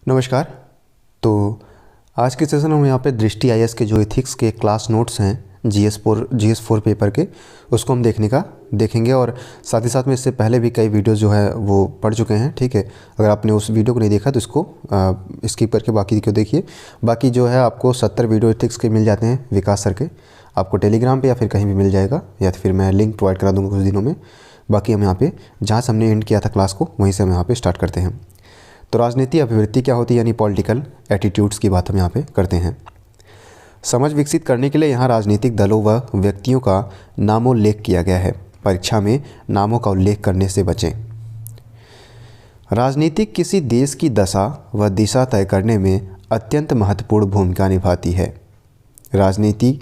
नमस्कार। तो आज के सेशन में हम यहाँ पे दृष्टि आईएएस के जो एथिक्स के क्लास नोट्स हैं जीएस4 पेपर के, उसको हम देखेंगे और साथ ही साथ में इससे पहले भी कई वीडियोस जो है वो पढ़ चुके हैं। ठीक है, अगर आपने उस वीडियो को नहीं देखा तो इसको स्किप करके बाकी को देखिए। बाकी जो है आपको 70 वीडियो एथिक्स के मिल जाते हैं विकास सर के, आपको टेलीग्राम पर या फिर कहीं भी मिल जाएगा, या फिर मैं लिंक प्रोवाइड करा दूँगा कुछ दिनों में। बाकी हम यहाँ पर जहाँ से हमने एंड किया था क्लास को वहीं से हम यहाँ पर स्टार्ट करते हैं। तो राजनीति अभिवृत्ति क्या होती है, यानी पॉलिटिकल एटीट्यूड्स की बात हम यहाँ पे करते हैं। समझ विकसित करने के लिए यहाँ राजनीतिक दलों व व्यक्तियों का नामोल्लेख किया गया है। परीक्षा में नामों का उल्लेख करने से बचें। राजनीति किसी देश की दशा व दिशा तय करने में अत्यंत महत्वपूर्ण भूमिका निभाती है। राजनीति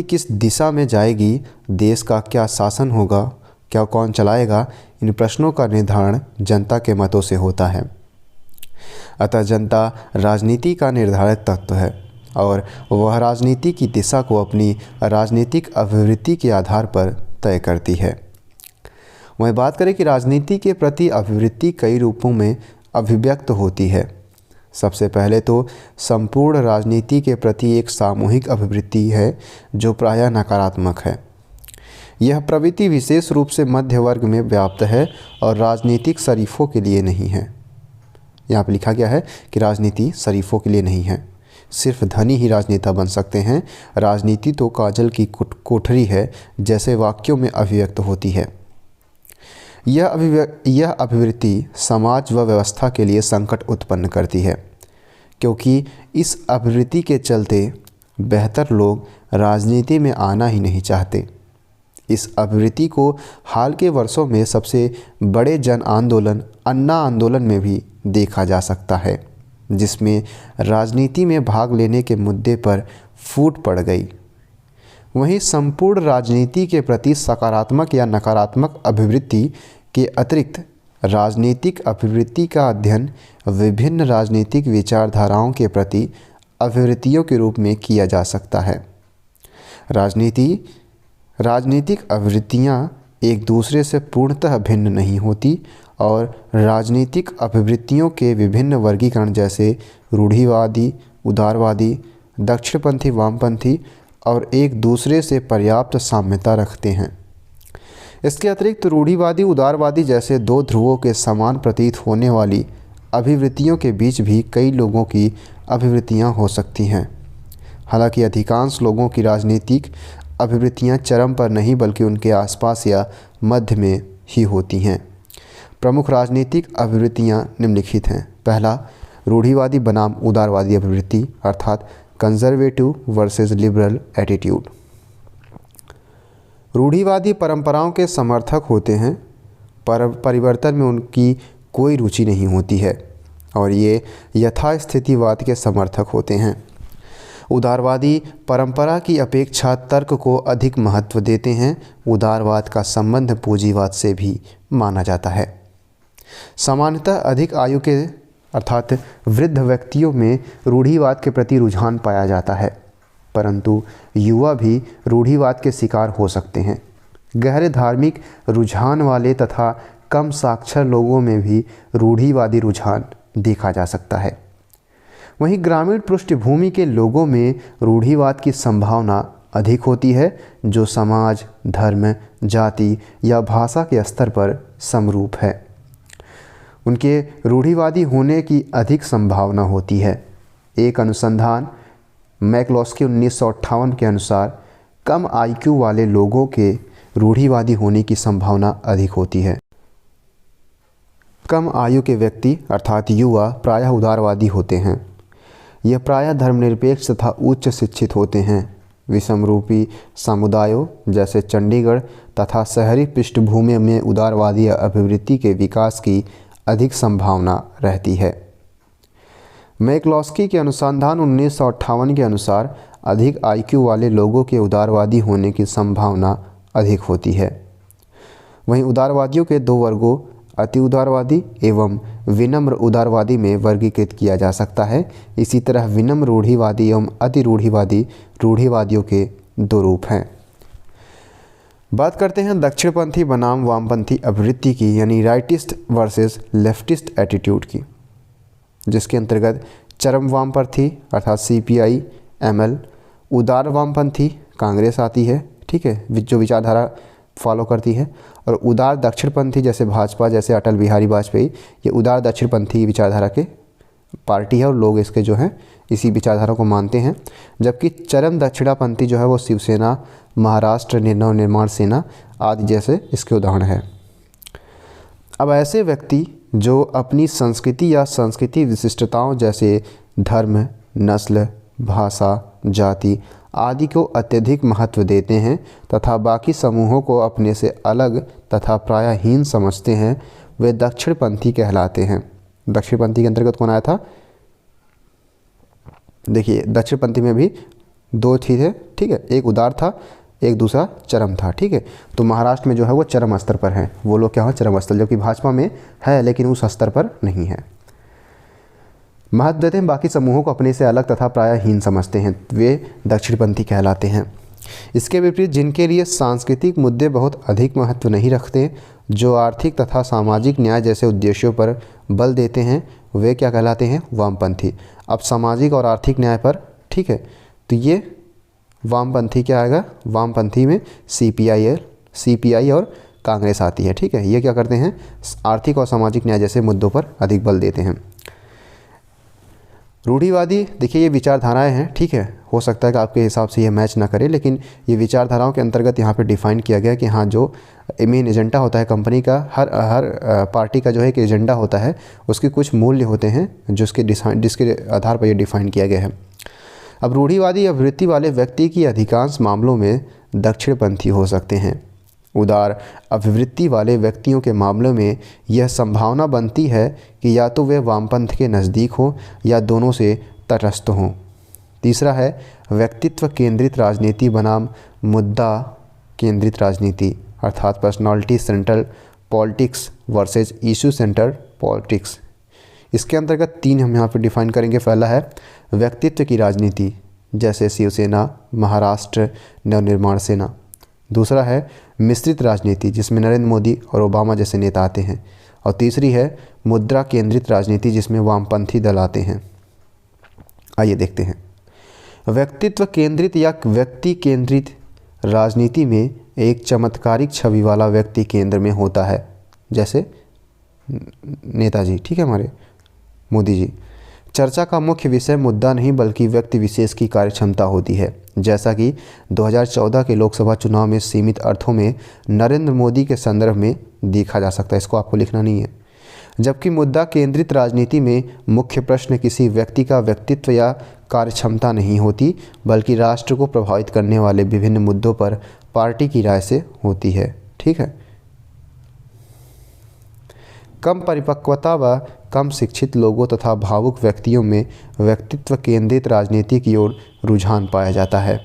किस दिशा में जाएगी, देश का क्या शासन होगा, क्या कौन चलाएगा, इन प्रश्नों का निर्धारण जनता के मतों से होता है। अतः जनता राजनीति का निर्धारित तत्व है और वह राजनीति की दिशा को अपनी राजनीतिक अभिवृत्ति के आधार पर तय करती है। वहीं बात करें कि राजनीति के प्रति अभिवृत्ति कई रूपों में अभिव्यक्त होती है। सबसे पहले तो संपूर्ण राजनीति के प्रति एक सामूहिक अभिवृत्ति है जो प्रायः नकारात्मक है। यह प्रवृत्ति विशेष रूप से मध्य वर्ग में व्याप्त है और राजनीतिक शरीफों के लिए नहीं है। यहाँ पर लिखा गया है कि राजनीति शरीफों के लिए नहीं है, सिर्फ धनी ही राजनेता बन सकते हैं। राजनीति तो काजल की कोठरी है जैसे वाक्यों में अभिव्यक्त होती है। यह अभिवृत्ति समाज व व्यवस्था के लिए संकट उत्पन्न करती है, क्योंकि इस अभिवृत्ति के चलते बेहतर लोग राजनीति में आना ही नहीं चाहते। इस अभिवृत्ति को हाल के वर्षों में सबसे बड़े जन आंदोलन अन्ना आंदोलन में भी देखा जा सकता है, जिसमें राजनीति में भाग लेने के मुद्दे पर फूट पड़ गई। वहीं संपूर्ण राजनीति के प्रति सकारात्मक या नकारात्मक अभिवृत्ति के अतिरिक्त राजनीतिक अभिवृत्ति का अध्ययन विभिन्न राजनीतिक विचारधाराओं के प्रति अभिवृत्तियों के रूप में किया जा सकता है। राजनीतिक अभिवृत्तियाँ एक दूसरे से पूर्णतः भिन्न नहीं होती और राजनीतिक अभिवृत्तियों के विभिन्न वर्गीकरण जैसे रूढ़िवादी, उदारवादी, दक्षिणपंथी, वामपंथी और एक दूसरे से पर्याप्त साम्यता रखते हैं। इसके अतिरिक्त रूढ़िवादी, उदारवादी जैसे दो ध्रुवों के समान प्रतीत होने वाली अभिवृत्तियों के बीच भी कई लोगों की अभिवृत्तियाँ हो सकती हैं। हालांकि अधिकांश लोगों की राजनीतिक अभिवृत्तियाँ चरम पर नहीं बल्कि उनके आसपास या मध्य में ही होती हैं। प्रमुख राजनीतिक अभिवृत्तियाँ निम्नलिखित हैं। पहला, रूढ़िवादी बनाम उदारवादी अभिवृत्ति अर्थात कंजर्वेटिव वर्सेस लिबरल एटीट्यूड। रूढ़िवादी परंपराओं के समर्थक होते हैं, पर परिवर्तन में उनकी कोई रुचि नहीं होती है और ये यथास्थितिवाद के समर्थक होते हैं। उदारवादी परंपरा की अपेक्षा तर्क को अधिक महत्व देते हैं। उदारवाद का संबंध पूंजीवाद से भी माना जाता है। सामान्यतः अधिक आयु के अर्थात वृद्ध व्यक्तियों में रूढ़िवाद के प्रति रुझान पाया जाता है, परंतु युवा भी रूढ़िवाद के शिकार हो सकते हैं। गहरे धार्मिक रुझान वाले तथा कम साक्षर लोगों में भी रूढ़िवादी रुझान देखा जा सकता है। वहीं ग्रामीण पृष्ठभूमि के लोगों में रूढ़िवाद की संभावना अधिक होती है, जो समाज, धर्म, जाति या भाषा के स्तर पर समरूप है। उनके रूढ़िवादी होने की अधिक संभावना होती है। एक अनुसंधान मैक्लोस्की 1958 के अनुसार कम आईक्यू वाले लोगों के रूढ़िवादी होने की संभावना अधिक होती है। कम आयु के व्यक्ति अर्थात युवा प्रायः उदारवादी होते हैं। यह प्रायः धर्मनिरपेक्ष तथा उच्च शिक्षित होते हैं। विषमरूपी समुदायों जैसे चंडीगढ़ तथा शहरी पृष्ठभूमि में उदारवादी अभिवृत्ति के विकास की अधिक संभावना रहती है। मैक्लोस्की के अनुसंधान 1958 के अनुसार अधिक आईक्यू वाले लोगों के उदारवादी होने की संभावना अधिक होती है। वहीं उदारवादियों के दो वर्गों अति उदारवादी एवं विनम्र उदारवादी में वर्गीकृत किया जा सकता है। इसी तरह विनम्र रूढ़िवादी एवं अति रूढ़िवादी रूढ़िवादियों के दो रूप हैं। बात करते हैं दक्षिणपंथी बनाम वामपंथी अभिवृत्ति की, यानी राइटिस्ट वर्सेस लेफ्टिस्ट एटीट्यूड की। जिसके अंतर्गत चरम वामपंथी अर्थात CPI ML, उदार वामपंथी कांग्रेस आती है, ठीक है, जो विचारधारा फॉलो करती है, और उदार दक्षिणपंथी जैसे भाजपा, जैसे अटल बिहारी वाजपेयी, ये उदार दक्षिणपंथी विचारधारा के पार्टी है और लोग इसके जो हैं इसी विचारधारा को मानते हैं। जबकि चरम दक्षिणापंथी जो है वो शिवसेना, महाराष्ट्र नव निर्माण सेना आदि जैसे इसके उदाहरण है। अब ऐसे व्यक्ति जो अपनी संस्कृति या संस्कृति विशिष्टताओं जैसे धर्म, नस्ल, भाषा, जाति आदि को अत्यधिक महत्व देते हैं तथा बाकी समूहों को अपने से अलग तथा प्रायःहीन समझते हैं, वे दक्षिणपंथी कहलाते हैं। दक्षिणपंथी के अंतर्गत कौन आया था? देखिए, दक्षिणपंथी में भी दो चीज़ है, ठीक है, एक उदार था, एक दूसरा चरम था, ठीक है। तो महाराष्ट्र में जो है वो चरम स्तर पर है, वो लोग क्या है चरम स्तर, जबकि भाजपा में है लेकिन उस स्तर पर नहीं है। महत्व देते हैं, बाकी समूहों को अपने से अलग तथा प्रायःहीन समझते हैं, वे दक्षिणपंथी कहलाते हैं। इसके विपरीत जिनके लिए सांस्कृतिक मुद्दे बहुत अधिक महत्व नहीं रखते, जो आर्थिक तथा सामाजिक न्याय जैसे उद्देश्यों पर बल देते हैं, वे क्या कहलाते हैं? वामपंथी। अब सामाजिक और आर्थिक न्याय पर, ठीक है, तो ये वामपंथी क्या आएगा? वामपंथी में CPI और कांग्रेस आती है, ठीक है। ये क्या करते हैं? आर्थिक और सामाजिक न्याय जैसे मुद्दों पर अधिक बल देते हैं। रूढ़िवादी, देखिए ये विचारधाराएं हैं, ठीक है, हो सकता है कि आपके हिसाब से ये मैच ना करे, लेकिन ये विचारधाराओं के अंतर्गत यहाँ पे डिफाइन किया गया कि हाँ, जो मेन एजेंडा होता है कंपनी का, हर पार्टी का जो है एक एजेंडा होता है, उसके कुछ मूल्य होते हैं जिसके आधार पर ये डिफाइन किया गया है। अब रूढ़िवादी अभिवृत्ति वाले व्यक्ति की अधिकांश मामलों में दक्षिणपंथी हो सकते हैं। उदार अभिवृत्ति वाले व्यक्तियों के मामलों में यह संभावना बनती है कि या तो वे वामपंथ के नज़दीक हों या दोनों से तटस्थ हों। तीसरा है व्यक्तित्व केंद्रित राजनीति बनाम मुद्दा केंद्रित राजनीति, अर्थात personality central politics versus issue centre politics. इसके अंतर्गत 3 हम यहाँ पर डिफाइन करेंगे। पहला है व्यक्तित्व की राजनीति, जैसे शिवसेना, महाराष्ट्र नवनिर्माण सेना। दूसरा है मिश्रित राजनीति, जिसमें नरेंद्र मोदी और ओबामा जैसे नेता आते हैं। और तीसरी है मुद्रा केंद्रित राजनीति, जिसमें वामपंथी दल आते हैं। आइए देखते हैं। व्यक्तित्व केंद्रित या व्यक्ति केंद्रित राजनीति में एक चमत्कारिक छवि वाला व्यक्ति केंद्र में होता है, जैसे नेताजी, ठीक है, हमारे मोदी जी। चर्चा का मुख्य विषय मुद्दा नहीं बल्कि व्यक्ति विशेष की कार्यक्षमता होती है, जैसा कि 2014 के लोकसभा चुनाव में सीमित अर्थों में नरेंद्र मोदी के संदर्भ में देखा जा सकता है। इसको आपको लिखना नहीं है। जबकि मुद्दा केंद्रित राजनीति में मुख्य प्रश्न किसी व्यक्ति का व्यक्तित्व या कार्यक्षमता नहीं होती, बल्कि राष्ट्र को प्रभावित करने वाले विभिन्न मुद्दों पर पार्टी की राय से होती है, ठीक है। कम परिपक्वता व कम शिक्षित लोगों तथा भावुक व्यक्तियों में व्यक्तित्व केंद्रित राजनीति की ओर रुझान पाया जाता है।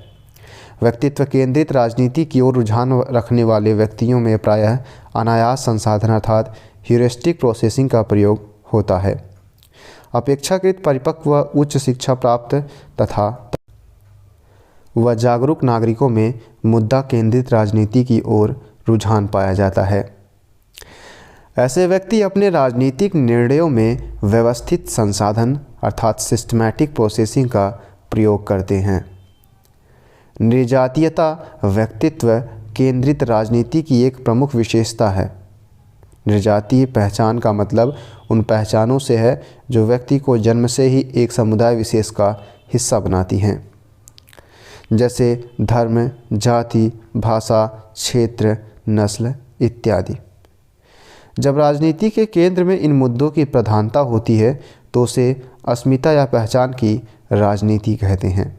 व्यक्तित्व केंद्रित राजनीति की ओर रुझान रखने वाले व्यक्तियों में प्रायः अनायास संसाधन अर्थात ह्यूरिस्टिक प्रोसेसिंग का प्रयोग होता है। अपेक्षाकृत परिपक्व व उच्च शिक्षा प्राप्त तथा व जागरूक नागरिकों में मुद्दा केंद्रित राजनीति की ओर रुझान पाया जाता है। ऐसे व्यक्ति अपने राजनीतिक निर्णयों में व्यवस्थित संसाधन अर्थात सिस्टमैटिक प्रोसेसिंग का प्रयोग करते हैं। निर्जातीयता व्यक्तित्व केंद्रित राजनीति की एक प्रमुख विशेषता है। निर्जातीय पहचान का मतलब उन पहचानों से है जो व्यक्ति को जन्म से ही एक समुदाय विशेष का हिस्सा बनाती हैं, जैसे धर्म, जाति, भाषा, क्षेत्र, नस्ल इत्यादि। जब राजनीति के केंद्र में इन मुद्दों की प्रधानता होती है तो उसे अस्मिता या पहचान की राजनीति कहते हैं।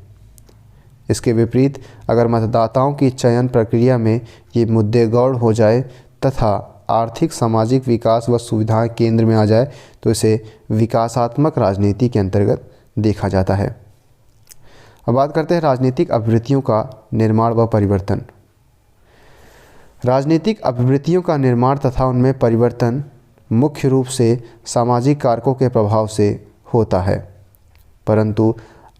इसके विपरीत अगर मतदाताओं की चयन प्रक्रिया में ये मुद्दे गौण हो जाए तथा आर्थिक सामाजिक विकास व सुविधाएं केंद्र में आ जाए तो इसे विकासात्मक राजनीति के अंतर्गत देखा जाता है। अब बात करते हैं राजनीतिक अभिवृत्तियों का निर्माण व परिवर्तन। राजनीतिक अभिवृत्तियों का निर्माण तथा उनमें परिवर्तन मुख्य रूप से सामाजिक कारकों के प्रभाव से होता है, परंतु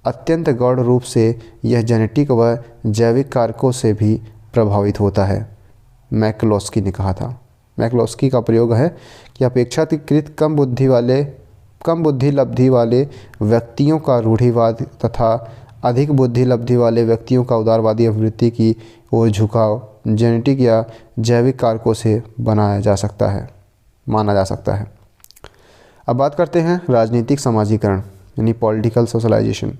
अत्यंत गौण रूप से यह जेनेटिक व जैविक कारकों से भी प्रभावित होता है। मैक्लोस्की ने कहा था। मैक्लोस्की का प्रयोग है कि अपेक्षाकृत कम बुद्धि वाले कम बुद्धि लब्धि वाले व्यक्तियों का रूढ़िवाद तथा अधिक बुद्धि लब्धि वाले व्यक्तियों का उदारवादी अभिवृत्ति की ओर झुकाव जेनेटिक या जैविक कारकों से माना जा सकता है। अब बात करते हैं राजनीतिक समाजीकरण यानी पॉलिटिकल सोशलाइजेशन।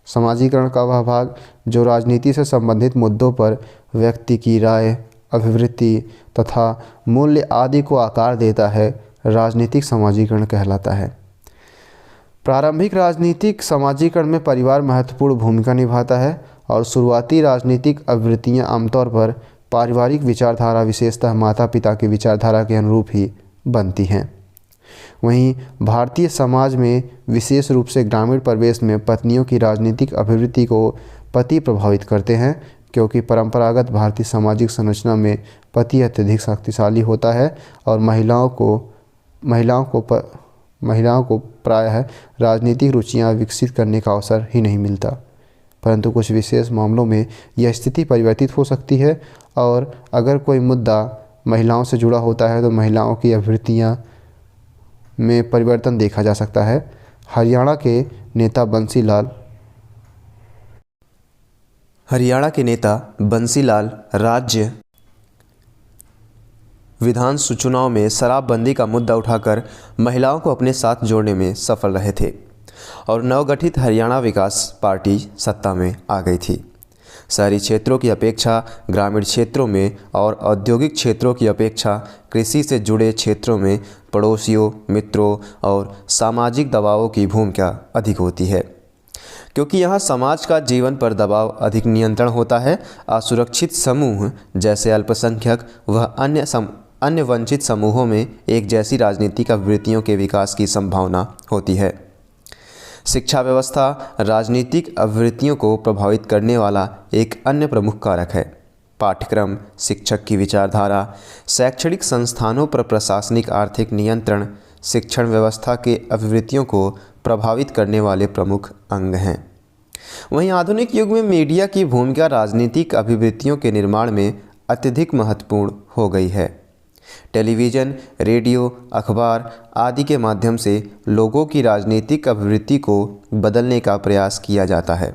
समाजीकरण का वह भाग जो राजनीति से संबंधित मुद्दों पर व्यक्ति की राय, अभिवृत्ति तथा मूल्य आदि को आकार देता है, राजनीतिक समाजीकरण कहलाता है। प्रारंभिक राजनीतिक समाजीकरण में परिवार महत्वपूर्ण भूमिका निभाता है और शुरुआती राजनीतिक अभिवृत्तियां आमतौर पर पारिवारिक विचारधारा, विशेषतः माता पिता की विचारधारा के अनुरूप ही बनती हैं। वहीं भारतीय समाज में विशेष रूप से ग्रामीण परिवेश में पत्नियों की राजनीतिक अभिवृत्ति को पति प्रभावित करते हैं, क्योंकि परंपरागत भारतीय सामाजिक संरचना में पति अत्यधिक शक्तिशाली होता है और महिलाओं को प्रायः राजनीतिक रुचियां विकसित करने का अवसर ही नहीं मिलता। परंतु कुछ विशेष मामलों में यह स्थिति परिवर्तित हो सकती है और अगर कोई मुद्दा महिलाओं से जुड़ा होता है तो महिलाओं की अभिवृत्तियां में परिवर्तन देखा जा सकता है। हरियाणा के नेता बंसी लाल राज्य विधानसभा चुनाव में शराबबंदी का मुद्दा उठाकर महिलाओं को अपने साथ जोड़ने में सफल रहे थे और नवगठित हरियाणा विकास पार्टी सत्ता में आ गई थी। शहरी क्षेत्रों की अपेक्षा ग्रामीण क्षेत्रों में और औद्योगिक क्षेत्रों की अपेक्षा कृषि से जुड़े क्षेत्रों में पड़ोसियों, मित्रों और सामाजिक दबावों की भूमिका अधिक होती है, क्योंकि यहाँ समाज का जीवन पर दबाव अधिक नियंत्रण होता है। असुरक्षित समूह जैसे अल्पसंख्यक व अन्य वंचित समूहों में एक जैसी राजनीतिक अभिवृत्तियों के विकास की संभावना होती है। शिक्षा व्यवस्था राजनीतिक अभिवृत्तियों को प्रभावित करने वाला एक अन्य प्रमुख कारक है। पाठ्यक्रम, शिक्षक की विचारधारा, शैक्षणिक संस्थानों पर प्रशासनिक आर्थिक नियंत्रण शिक्षण व्यवस्था के अभिवृत्तियों को प्रभावित करने वाले प्रमुख अंग हैं। वहीं आधुनिक युग में मीडिया की भूमिका राजनीतिक अभिवृत्तियों के निर्माण में अत्यधिक महत्वपूर्ण हो गई है। टेलीविज़न, रेडियो, अखबार आदि के माध्यम से लोगों की राजनीतिक अभिवृत्ति को बदलने का प्रयास किया जाता है।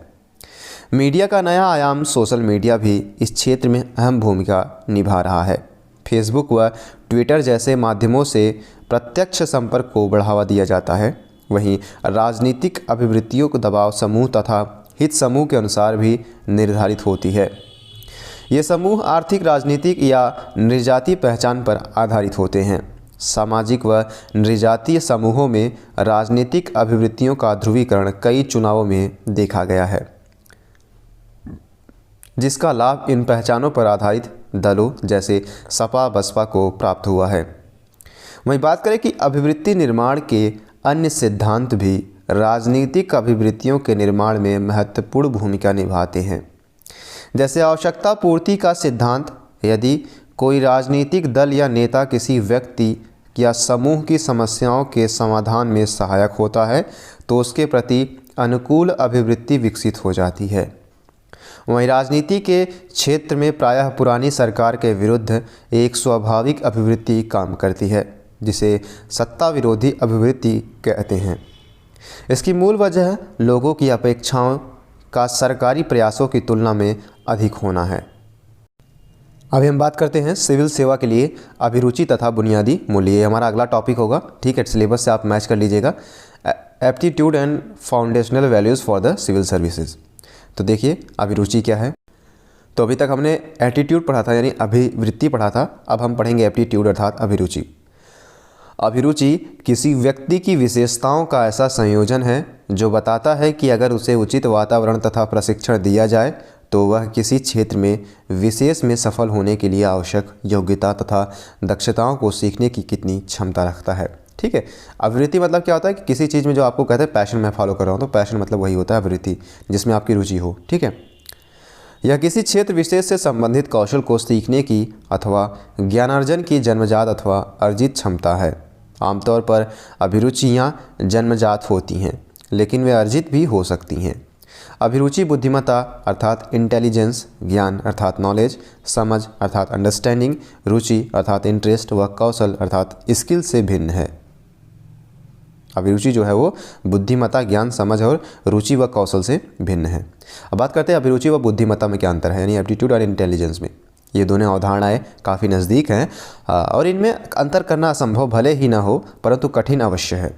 मीडिया का नया आयाम सोशल मीडिया भी इस क्षेत्र में अहम भूमिका निभा रहा है। फेसबुक व ट्विटर जैसे माध्यमों से प्रत्यक्ष संपर्क को बढ़ावा दिया जाता है। वहीं राजनीतिक अभिवृत्तियों को दबाव समूह तथा हित समूह के अनुसार भी निर्धारित होती है। ये समूह आर्थिक, राजनीतिक या नृजातीय पहचान पर आधारित होते हैं। सामाजिक व नृजातीय समूहों में राजनीतिक अभिवृत्तियों का ध्रुवीकरण कई चुनावों में देखा गया है, जिसका लाभ इन पहचानों पर आधारित दलों जैसे सपा, बसपा को प्राप्त हुआ है। वहीं बात करें कि अभिवृत्ति निर्माण के अन्य सिद्धांत भी राजनीतिक अभिवृत्तियों के निर्माण में महत्वपूर्ण भूमिका निभाते हैं, जैसे आवश्यकता पूर्ति का सिद्धांत। यदि कोई राजनीतिक दल या नेता किसी व्यक्ति या समूह की समस्याओं के समाधान में सहायक होता है तो उसके प्रति अनुकूल अभिवृत्ति विकसित हो जाती है। वहीं राजनीति के क्षेत्र में प्रायः पुरानी सरकार के विरुद्ध एक स्वाभाविक अभिवृत्ति काम करती है, जिसे सत्ता विरोधी अभिवृत्ति कहते हैं। इसकी मूल वजह लोगों की अपेक्षाओं का सरकारी प्रयासों की तुलना में अधिक होना है। अभी हम बात करते हैं सिविल सेवा के लिए अभिरुचि तथा बुनियादी मूल्य। ये हमारा अगला टॉपिक होगा, ठीक है। सिलेबस से आप मैच कर लीजिएगा। Aptitude and foundational values for the civil services. तो देखिए अभिरुचि क्या है। तो अभी तक हमने एटीट्यूड पढ़ा था, यानी अभिवृत्ति पढ़ा था। अब हम पढ़ेंगे एप्टीट्यूड अर्थात अभिरुचि। अभिरुचि किसी व्यक्ति की विशेषताओं का ऐसा संयोजन है जो बताता है कि अगर उसे उचित वातावरण तथा प्रशिक्षण दिया जाए तो वह किसी क्षेत्र में विशेष में सफल होने के लिए आवश्यक योग्यता तथा दक्षताओं को सीखने की कितनी क्षमता रखता है, ठीक है। अभिवृत्ति मतलब क्या होता है कि किसी चीज़ में जो आपको कहते हैं पैशन मैं फॉलो कर रहा हूँ, तो पैशन मतलब वही होता है अभिवृत्ति, जिसमें आपकी रुचि हो, ठीक है। यह किसी क्षेत्र विशेष से संबंधित कौशल को सीखने की अथवा ज्ञानार्जन की जन्मजात अथवा अर्जित क्षमता है। आमतौर पर अभिरुचियाँ जन्मजात होती हैं, लेकिन वे अर्जित भी हो सकती हैं। अभिरुचि बुद्धिमत्ता अर्थात इंटेलिजेंस, ज्ञान अर्थात नॉलेज, समझ अर्थात अंडरस्टैंडिंग, रुचि अर्थात इंटरेस्ट व कौशल अर्थात स्किल से भिन्न है। अभिरुचि जो है वो बुद्धिमत्ता, ज्ञान, समझ और रुचि व कौशल से भिन्न है। अब बात करते हैं अभिरुचि व बुद्धिमत्ता में क्या अंतर है, यानी एप्टीट्यूड और इंटेलिजेंस में। ये दोनों अवधारणाएं काफ़ी नज़दीक हैं और इनमें अंतर करना असंभव भले ही ना हो, परंतु कठिन अवश्य है।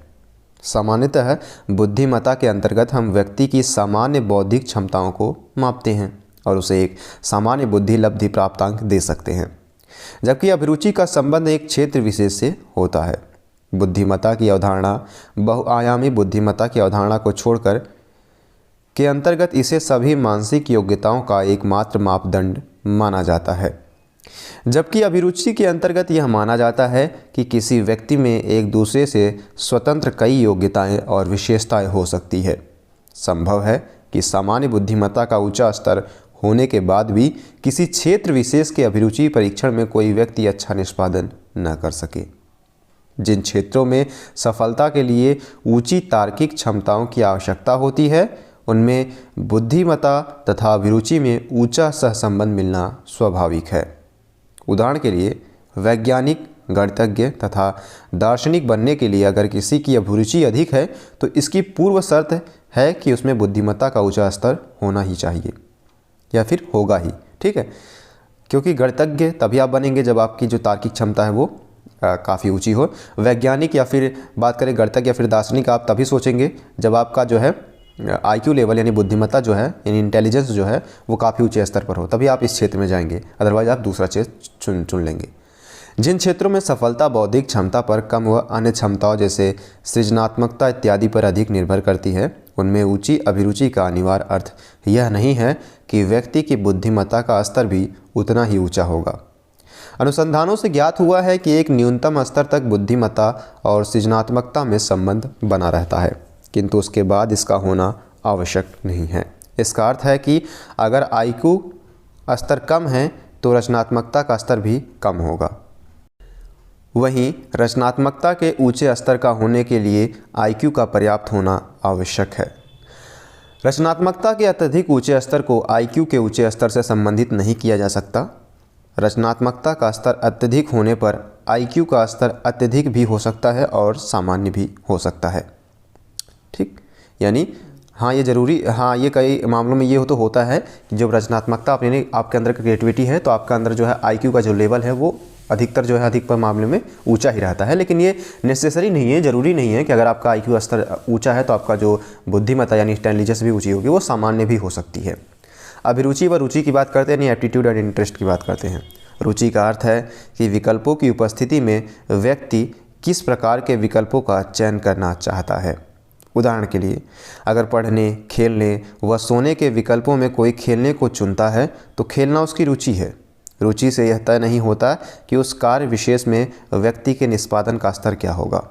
सामान्यतः बुद्धिमत्ता के अंतर्गत हम व्यक्ति की सामान्य बौद्धिक क्षमताओं को मापते हैं और उसे एक सामान्य बुद्धि लब्धि प्राप्तांक दे सकते हैं, जबकि अभिरुचि का संबंध एक क्षेत्र विशेष से होता है। बुद्धिमत्ता की अवधारणा बहुआयामी बुद्धिमत्ता की अवधारणा को छोड़कर के अंतर्गत इसे सभी मानसिक योग्यताओं का एकमात्र मापदंड माना जाता है, जबकि अभिरुचि के अंतर्गत यह माना जाता है कि किसी व्यक्ति में एक दूसरे से स्वतंत्र कई योग्यताएं और विशेषताएं हो सकती है। संभव है कि सामान्य बुद्धिमत्ता का ऊंचा स्तर होने के बाद भी किसी क्षेत्र विशेष के अभिरुचि परीक्षण में कोई व्यक्ति अच्छा निष्पादन न कर सके। जिन क्षेत्रों में सफलता के लिए ऊंची तार्किक क्षमताओं की आवश्यकता होती है, उनमें बुद्धिमत्ता तथा अभिरुचि में ऊंचा सहसंबंध मिलना स्वाभाविक है। उदाहरण के लिए, वैज्ञानिक, गणितज्ञ तथा दार्शनिक बनने के लिए अगर किसी की अभिरुचि अधिक है तो इसकी पूर्व शर्त है कि उसमें बुद्धिमत्ता का ऊंचा स्तर होना ही चाहिए या फिर होगा ही। ठीक है, क्योंकि गणितज्ञ तभी आप बनेंगे जब आपकी जो तार्किक क्षमता है वो काफ़ी ऊंची हो। वैज्ञानिक या फिर बात करें गणितज्ञ या फिर दार्शनिक, आप तभी सोचेंगे जब आपका जो है IQ लेवल यानी बुद्धिमत्ता जो है यानी इंटेलिजेंस जो है वो काफ़ी ऊंचे स्तर पर हो, तभी आप इस क्षेत्र में जाएंगे, अदरवाइज आप दूसरा क्षेत्र चुन लेंगे। जिन क्षेत्रों में सफलता बौद्धिक क्षमता पर कम व अन्य क्षमताओं जैसे सृजनात्मकता इत्यादि पर अधिक निर्भर करती है, उनमें ऊंची अभिरुचि का अनिवार्य अर्थ यह नहीं है कि व्यक्ति की बुद्धिमत्ता का स्तर भी उतना ही ऊंचा होगा। अनुसंधानों से ज्ञात हुआ है कि एक न्यूनतम स्तर तक बुद्धिमत्ता और सृजनात्मकता में संबंध बना रहता है, किंतु उसके बाद इसका होना आवश्यक नहीं है। इसका अर्थ है कि अगर IQ स्तर कम है तो रचनात्मकता का स्तर भी कम होगा। वहीं रचनात्मकता के ऊंचे स्तर का होने के लिए IQ का पर्याप्त होना आवश्यक है। रचनात्मकता के अत्यधिक ऊंचे स्तर को IQ के ऊंचे स्तर से संबंधित नहीं किया जा सकता। रचनात्मकता का स्तर अत्यधिक होने पर IQ का स्तर अत्यधिक भी हो सकता है और सामान्य भी हो सकता है। ठीक, यानी हाँ ये ज़रूरी, हाँ ये कई मामलों में ये तो होता है कि जब रचनात्मकता अपने आपके अंदर क्रिएटिविटी है तो आपका अंदर जो है IQ का जो लेवल है वो अधिकतर जो है अधिक पर मामले में ऊंचा ही रहता है। लेकिन ये नेसेसरी नहीं है, ज़रूरी नहीं है कि अगर आपका IQ स्तर ऊंचा है तो आपका जो बुद्धिमत्ता यानी इंटेलिजेंस भी ऊंची होगी, वो सामान्य भी हो सकती है। अभिरुचि व रुचि की बात करते हैं, यानी एप्टीट्यूड एंड इंटरेस्ट की बात करते हैं। रुचि का अर्थ है कि विकल्पों की उपस्थिति में व्यक्ति किस प्रकार के विकल्पों का चयन करना चाहता है। उदाहरण के लिए, अगर पढ़ने, खेलने व सोने के विकल्पों में कोई खेलने को चुनता है तो खेलना उसकी रुचि है। रुचि से यह तय नहीं होता कि उस कार्य विशेष में व्यक्ति के निष्पादन का स्तर क्या होगा।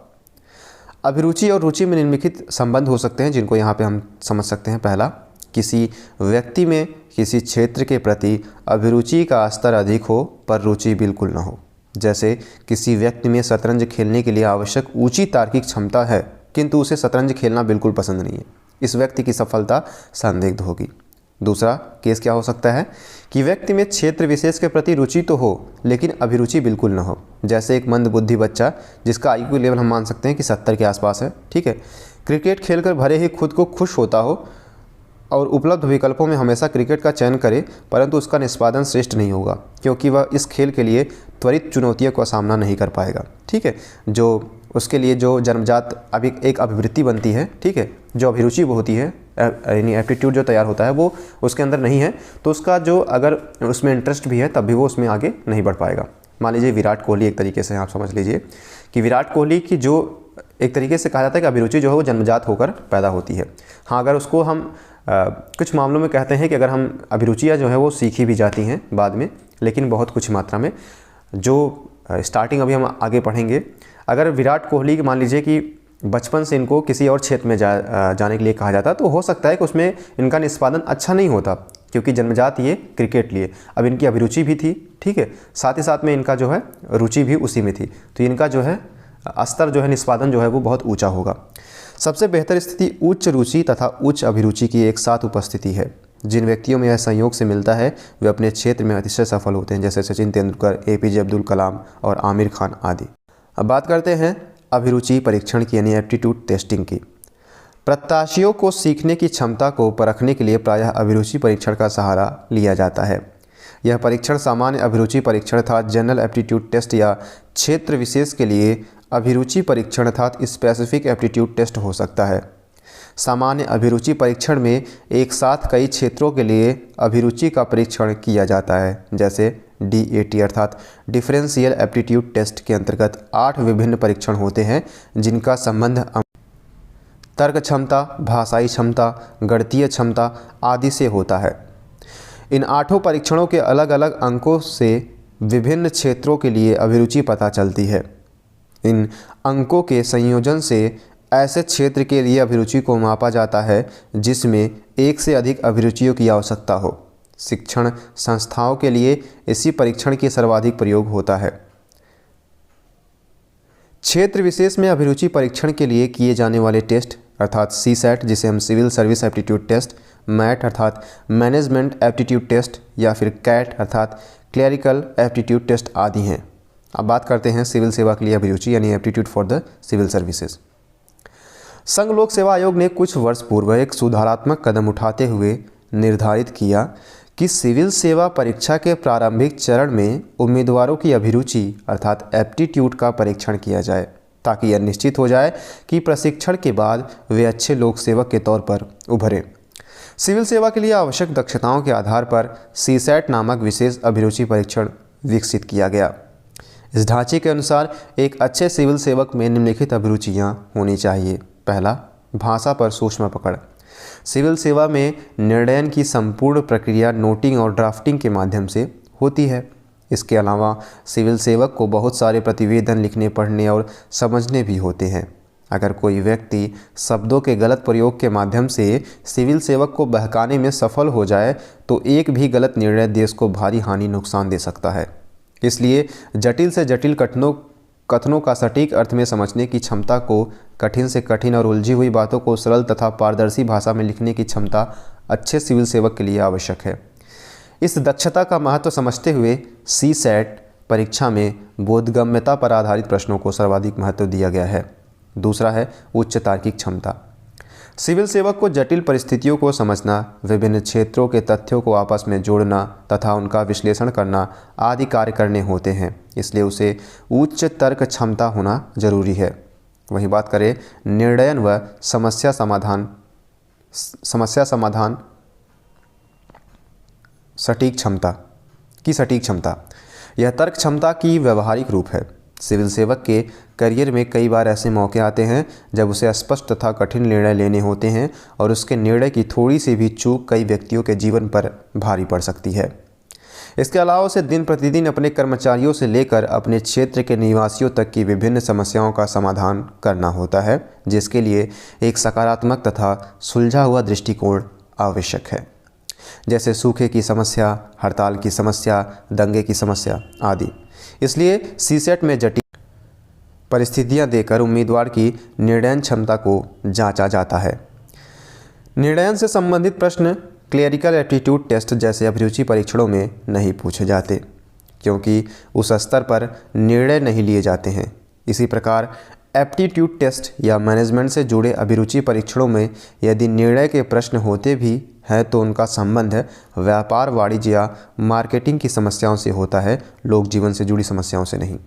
अभिरुचि और रुचि में निम्नलिखित संबंध हो सकते हैं जिनको यहाँ पे हम समझ सकते हैं। पहला, किसी व्यक्ति में किसी क्षेत्र के प्रति अभिरुचि का स्तर अधिक हो पर रुचि बिल्कुल न हो। जैसे किसी व्यक्ति में शतरंज खेलने के लिए आवश्यक ऊंची तार्किक क्षमता है किंतु उसे शतरंज खेलना बिल्कुल पसंद नहीं है, इस व्यक्ति की सफलता संदिग्ध होगी। दूसरा केस क्या हो सकता है कि व्यक्ति में क्षेत्र विशेष के प्रति रुचि तो हो लेकिन अभिरुचि बिल्कुल न हो। जैसे एक मंदबुद्धि बच्चा जिसका IQ लेवल हम मान सकते हैं कि 70 के आसपास है, ठीक है, क्रिकेट खेलकर भले ही खुद को खुश होता हो और उपलब्ध विकल्पों में हमेशा क्रिकेट का चयन करे, परंतु उसका निष्पादन श्रेष्ठ नहीं होगा क्योंकि वह इस खेल के लिए त्वरित चुनौतियों का सामना नहीं कर पाएगा। ठीक है, जो उसके लिए जो जन्मजात अभी एक अभिवृत्ति बनती है, ठीक है, जो अभिरुचि वो होती है यानी एप्टीट्यूड जो तैयार होता है वो उसके अंदर नहीं है, तो उसका जो अगर उसमें इंटरेस्ट भी है तब भी वो उसमें आगे नहीं बढ़ पाएगा। मान लीजिए विराट कोहली, एक तरीके से आप समझ लीजिए कि विराट कोहली की जो एक तरीके से कहा जाता है कि अभिरुचि जो है वो जन्मजात होकर पैदा होती है। हाँ, अगर उसको हम कुछ मामलों में कहते हैं कि अगर हम अभिरुचियाँ जो है वो सीखी भी जाती हैं बाद में, लेकिन बहुत कुछ मात्रा में। जो स्टार्टिंग अभी हम आगे पढ़ेंगे, अगर विराट कोहली मान लीजिए कि बचपन से इनको किसी और क्षेत्र में जाने के लिए कहा जाता तो हो सकता है कि उसमें इनका निष्पादन अच्छा नहीं होता क्योंकि जन्मजात ये क्रिकेट लिए। अब इनकी अभिरुचि भी थी, ठीक है, साथ ही साथ में इनका जो है रुचि भी उसी में थी, तो इनका जो है स्तर जो है निष्पादन जो है वो बहुत ऊंचा होगा। सबसे बेहतर स्थिति उच्च रुचि तथा उच्च अभिरुचि की एक साथ उपस्थिति है। जिन व्यक्तियों में यह संयोग से मिलता है वे अपने क्षेत्र में अतिशय सफल होते हैं, जैसे सचिन तेंदुलकर, APJ अब्दुल कलाम और आमिर खान आदि। अब बात करते हैं अभिरुचि परीक्षण की यानी एप्टीट्यूड टेस्टिंग की। प्रत्याशियों को सीखने की क्षमता को परखने के लिए प्रायः अभिरुचि परीक्षण का सहारा लिया जाता है। यह परीक्षण सामान्य अभिरुचि परीक्षण अर्थात जनरल एप्टीट्यूड टेस्ट या क्षेत्र विशेष के लिए अभिरुचि परीक्षण अर्थात स्पेसिफिक एप्टीट्यूड टेस्ट हो सकता है। सामान्य अभिरुचि परीक्षण में एक साथ कई क्षेत्रों के लिए अभिरुचि का परीक्षण किया जाता है। जैसे DAT अर्थात डिफरेंशियल एप्टीट्यूड टेस्ट के अंतर्गत 8 विभिन्न परीक्षण होते हैं जिनका संबंध तर्क क्षमता, भाषाई क्षमता, गणितीय क्षमता आदि से होता है। इन 8 परीक्षणों के अलग अलग अंकों से विभिन्न क्षेत्रों के लिए अभिरुचि पता चलती है। इन अंकों के संयोजन से ऐसे क्षेत्र के लिए अभिरुचि को मापा जाता है जिसमें एक से अधिक अभिरुचियों की आवश्यकता हो। शिक्षण संस्थाओं के लिए इसी परीक्षण की सर्वाधिक प्रयोग होता है। क्षेत्र विशेष में अभिरुचि परीक्षण के लिए किए जाने वाले टेस्ट अर्थात CSAT जिसे हम civil service aptitude test, MAT अर्थात मैनेजमेंट एप्टीट्यूड टेस्ट या फिर CAT अर्थात क्लरिकल एप्टीट्यूड टेस्ट आदि हैं। अब बात करते हैं सिविल सेवा के लिए अभिरुचि यानी aptitude for the civil services. संघ लोक सेवा आयोग ने कुछ वर्ष पूर्व एक सुधारात्मक कदम उठाते हुए निर्धारित किया कि सिविल सेवा परीक्षा के प्रारंभिक चरण में उम्मीदवारों की अभिरुचि अर्थात एप्टीट्यूड का परीक्षण किया जाए ताकि यह निश्चित हो जाए कि प्रशिक्षण के बाद वे अच्छे लोक सेवक के तौर पर उभरें। सिविल सेवा के लिए आवश्यक दक्षताओं के आधार पर CSAT नामक विशेष अभिरुचि परीक्षण विकसित किया गया। इस ढांचे के अनुसार एक अच्छे सिविल सेवक में निम्नलिखित अभिरुचियाँ होनी चाहिए। पहला, भाषा पर सूक्ष्म पकड़। सिविल सेवा में निर्णयन की संपूर्ण प्रक्रिया नोटिंग और ड्राफ्टिंग के माध्यम से होती है। इसके अलावा सिविल सेवक को बहुत सारे प्रतिवेदन लिखने, पढ़ने और समझने भी होते हैं। अगर कोई व्यक्ति शब्दों के गलत प्रयोग के माध्यम से सिविल सेवक को बहकाने में सफल हो जाए तो एक भी गलत निर्णय देश को भारी हानि नुकसान दे सकता है। इसलिए जटिल से जटिल कथनों का सटीक अर्थ में समझने की क्षमता को, कठिन से कठिन और उलझी हुई बातों को सरल तथा पारदर्शी भाषा में लिखने की क्षमता अच्छे सिविल सेवक के लिए आवश्यक है। इस दक्षता का महत्व समझते हुए CSAT परीक्षा में बोधगम्यता पर आधारित प्रश्नों को सर्वाधिक महत्व दिया गया है। दूसरा है उच्च तार्किक क्षमता। सिविल सेवक को जटिल परिस्थितियों को समझना, विभिन्न क्षेत्रों के तथ्यों को आपस में जोड़ना तथा उनका विश्लेषण करना आदि कार्य करने होते हैं, इसलिए उसे उच्च तर्क क्षमता होना जरूरी है। वहीं बात करें निर्णयन व समस्या समाधान सटीक क्षमता यह तर्क क्षमता की व्यवहारिक रूप है। सिविल सेवक के करियर में कई बार ऐसे मौके आते हैं जब उसे स्पष्ट तथा कठिन निर्णय लेने होते हैं और उसके निर्णय की थोड़ी सी भी चूक कई व्यक्तियों के जीवन पर भारी पड़ सकती है। इसके अलावा उसे दिन प्रतिदिन अपने कर्मचारियों से लेकर अपने क्षेत्र के निवासियों तक की विभिन्न समस्याओं का समाधान करना होता है, जिसके लिए एक सकारात्मक तथा सुलझा हुआ दृष्टिकोण आवश्यक है। जैसे सूखे की समस्या, हड़ताल की समस्या, दंगे की समस्या आदि। इसलिए CSAT में जटिल परिस्थितियां देकर उम्मीदवार की निर्णयन क्षमता को जांचा जाता है। निर्णयन से संबंधित प्रश्न क्लरिकल एप्टीट्यूड टेस्ट जैसे अभिरुचि परीक्षणों में नहीं पूछे जाते, क्योंकि उस स्तर पर निर्णय नहीं लिए जाते हैं। इसी प्रकार एप्टीट्यूड टेस्ट या मैनेजमेंट से जुड़े अभिरुचि परीक्षणों में यदि निर्णय के प्रश्न होते भी हैं तो उनका संबंध व्यापार, वाणिज्य या मार्केटिंग की समस्याओं से होता है, लोक जीवन से जुड़ी समस्याओं से नहीं।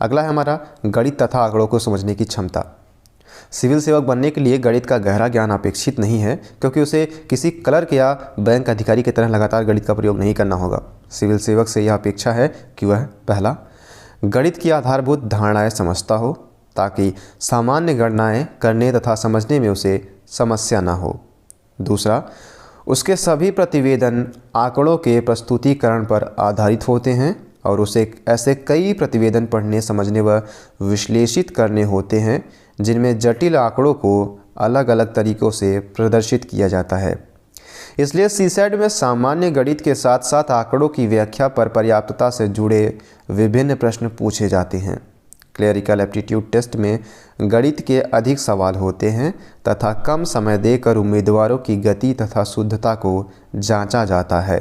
अगला है हमारा गणित तथा आंकड़ों को समझने की क्षमता। सिविल सेवक बनने के लिए गणित का गहरा ज्ञान अपेक्षित नहीं है, क्योंकि उसे किसी क्लर्क या बैंक अधिकारी की तरह लगातार गणित का प्रयोग नहीं करना होगा। सिविल सेवक से यह अपेक्षा है कि वह पहला, गणित की आधारभूत धारणाएं समझता हो ताकि सामान्य गणनाएं करने तथा समझने में उसे समस्या न हो। दूसरा, उसके सभी प्रतिवेदन आंकड़ों के प्रस्तुतिकरण पर आधारित होते हैं और उसे ऐसे कई प्रतिवेदन पढ़ने, समझने व विश्लेषित करने होते हैं जिनमें जटिल आंकड़ों को अलग अलग तरीक़ों से प्रदर्शित किया जाता है। इसलिए CSAT में सामान्य गणित के साथ साथ आंकड़ों की व्याख्या पर पर्याप्तता से जुड़े विभिन्न प्रश्न पूछे जाते हैं। क्लरिकल एप्टीट्यूड टेस्ट में गणित के अधिक सवाल होते हैं तथा कम समय देकर उम्मीदवारों की गति तथा शुद्धता को जांचा जाता है।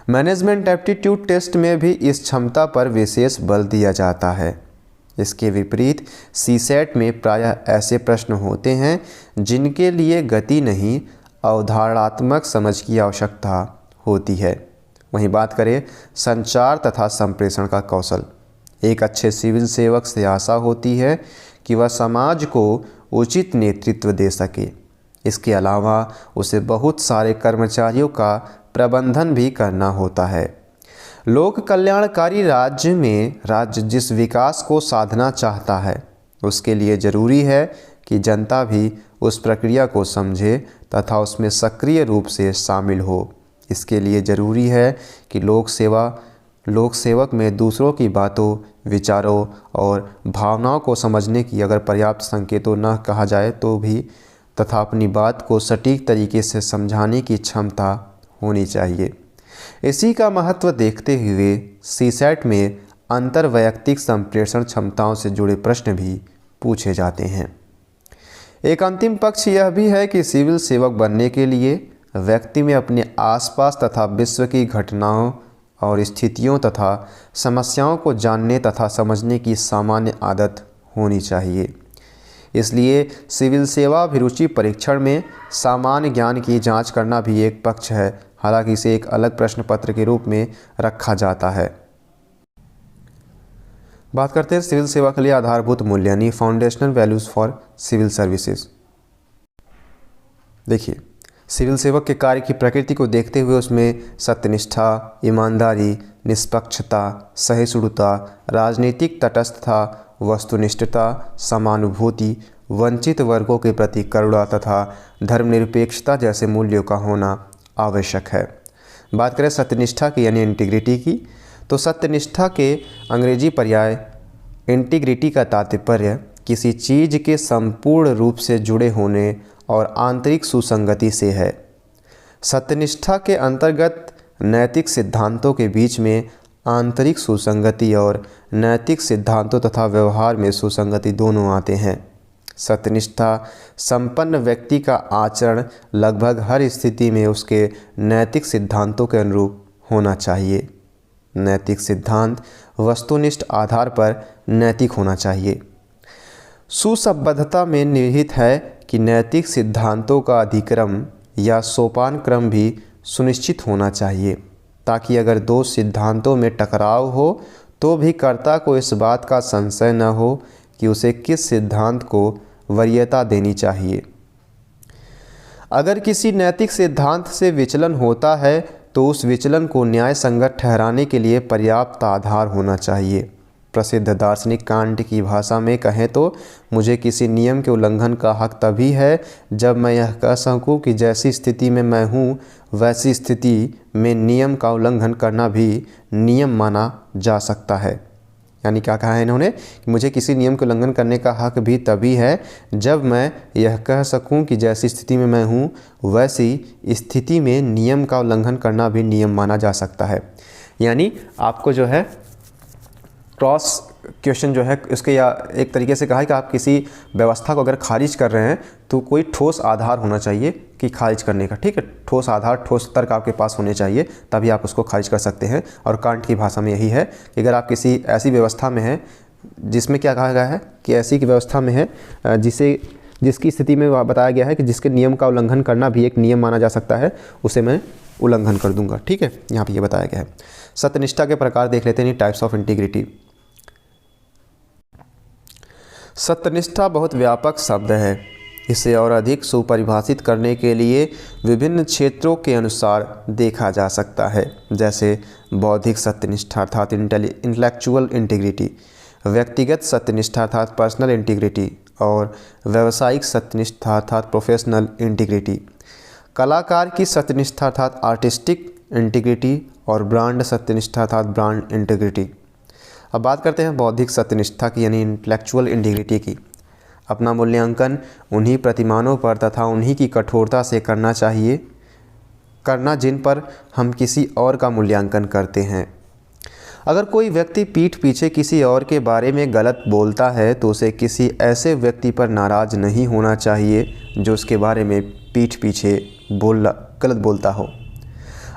मैनेजमेंट एप्टीट्यूड टेस्ट में भी इस क्षमता पर विशेष बल दिया जाता है। इसके विपरीत सीसेट में प्रायः ऐसे प्रश्न होते हैं जिनके लिए गति नहीं, अवधारणात्मक समझ की आवश्यकता होती है। वहीं बात करें संचार तथा संप्रेषण का कौशल। एक अच्छे सिविल सेवक से आशा होती है कि वह समाज को उचित नेतृत्व दे सके। इसके अलावा उसे बहुत सारे कर्मचारियों का प्रबंधन भी करना होता है। लोक कल्याणकारी राज्य जिस विकास को साधना चाहता है, उसके लिए ज़रूरी है कि जनता भी उस प्रक्रिया को समझे तथा उसमें सक्रिय रूप से शामिल हो। इसके लिए ज़रूरी है कि लोक सेवक में दूसरों की बातों, विचारों और भावनाओं को समझने की अगर पर्याप्त संकेतों न कहा जाए तो भी तथा अपनी बात को सटीक तरीके से समझाने की क्षमता होनी चाहिए। इसी का महत्व देखते हुए सीसेट में अंतर्वैयक्तिक संप्रेषण क्षमताओं से जुड़े प्रश्न भी पूछे जाते हैं। एक अंतिम पक्ष यह भी है कि सिविल सेवक बनने के लिए व्यक्ति में अपने आसपास तथा विश्व की घटनाओं और स्थितियों तथा समस्याओं को जानने तथा समझने की सामान्य आदत होनी चाहिए। इसलिए सिविल सेवा अभिरुचि परीक्षण में सामान्य ज्ञान की जांच करना भी एक पक्ष है, हालांकि इसे एक अलग प्रश्न पत्र के रूप में रखा जाता है। बात करते हैं सिविल सेवा के लिए आधारभूत मूल्य यानी foundational values for civil services. देखिए, सिविल सेवक के कार्य की प्रकृति को देखते हुए उसमें सत्यनिष्ठा, ईमानदारी, निष्पक्षता, सहिष्णुता, राजनीतिक तटस्थता, वस्तुनिष्ठता, समानुभूति, वंचित वर्गों के प्रति करुणा तथा धर्मनिरपेक्षता जैसे मूल्यों का होना आवश्यक है। बात करें सत्यनिष्ठा की यानी इंटीग्रिटी की, तो सत्यनिष्ठा के अंग्रेजी पर्याय इंटीग्रिटी का तात्पर्य किसी चीज़ के संपूर्ण रूप से जुड़े होने और आंतरिक सुसंगति से है। सत्यनिष्ठा के अंतर्गत नैतिक सिद्धांतों के बीच में आंतरिक सुसंगति और नैतिक सिद्धांतों तथा व्यवहार में सुसंगति दोनों आते हैं। सत्यनिष्ठा संपन्न व्यक्ति का आचरण लगभग हर स्थिति में उसके नैतिक सिद्धांतों के अनुरूप होना चाहिए। नैतिक सिद्धांत वस्तुनिष्ठ आधार पर नैतिक होना चाहिए। सुसंबद्धता में निहित है कि नैतिक सिद्धांतों का अधिक्रम या सोपान क्रम भी सुनिश्चित होना चाहिए, ताकि अगर दो सिद्धांतों में टकराव हो तो भी कर्ता को इस बात का संशय न हो कि उसे किस सिद्धांत को वरीयता देनी चाहिए। अगर किसी नैतिक सिद्धांत से विचलन होता है तो उस विचलन को न्याय संगत ठहराने के लिए पर्याप्त आधार होना चाहिए। प्रसिद्ध दार्शनिक कांट की भाषा में कहें तो मुझे किसी नियम के उल्लंघन का हक तभी है जब मैं यह कह सकूं कि जैसी स्थिति में मैं हूं वैसी स्थिति में नियम का उल्लंघन करना भी नियम माना जा सकता है। यानी क्या कहा है इन्होंने कि मुझे किसी नियम के उल्लंघन करने का हक भी तभी है जब मैं यह कह सकूं कि जैसी स्थिति में मैं हूं वैसी स्थिति में नियम का उल्लंघन करना भी नियम माना जा सकता है। यानी आपको जो है क्रॉस क्वेश्चन जो है उसके या एक तरीके से कहा है कि आप किसी व्यवस्था को अगर खारिज कर रहे हैं तो कोई ठोस आधार होना चाहिए कि खारिज करने का, ठीक है। ठोस आधार, ठोस तर्क आपके पास होने चाहिए, तभी आप उसको खारिज कर सकते हैं। और कांट की भाषा में यही है कि अगर आप किसी ऐसी व्यवस्था में हैं जिसमें क्या कहा गया है कि ऐसी की व्यवस्था में है जिसकी स्थिति में बताया गया है कि जिसके नियम का उल्लंघन करना भी एक नियम माना जा सकता है, उसे मैं उल्लंघन कर दूंगा, ठीक है। यहाँ पर ये बताया गया है। सत्यनिष्ठा के प्रकार देख लेते हैं, टाइप्स ऑफ इंटीग्रिटी। सत्यनिष्ठा बहुत व्यापक शब्द है। इसे और अधिक सुपरिभाषित करने के लिए विभिन्न क्षेत्रों के अनुसार देखा जा सकता है, जैसे बौद्धिक सत्यनिष्ठा अर्थात इंटेलेक्चुअल इंटीग्रिटी, व्यक्तिगत सत्यनिष्ठा अर्थात पर्सनल इंटीग्रिटी और व्यावसायिक सत्यनिष्ठा अर्थात प्रोफेशनल इंटीग्रिटी, कलाकार की सत्यनिष्ठा अर्थात आर्टिस्टिक इंटीग्रिटी और ब्रांड सत्यनिष्ठा अर्थात ब्रांड इंटीग्रिटी। अब बात करते हैं बौद्धिक सत्यनिष्ठा की यानी इंटेलेक्चुअल इंटीग्रिटी की। अपना मूल्यांकन उन्हीं प्रतिमानों पर तथा उन्हीं की कठोरता से करना जिन पर हम किसी और का मूल्यांकन करते हैं। अगर कोई व्यक्ति पीठ पीछे किसी और के बारे में गलत बोलता है तो उसे किसी ऐसे व्यक्ति पर नाराज़ नहीं होना चाहिए जो उसके बारे में पीठ पीछे गलत बोलता हो।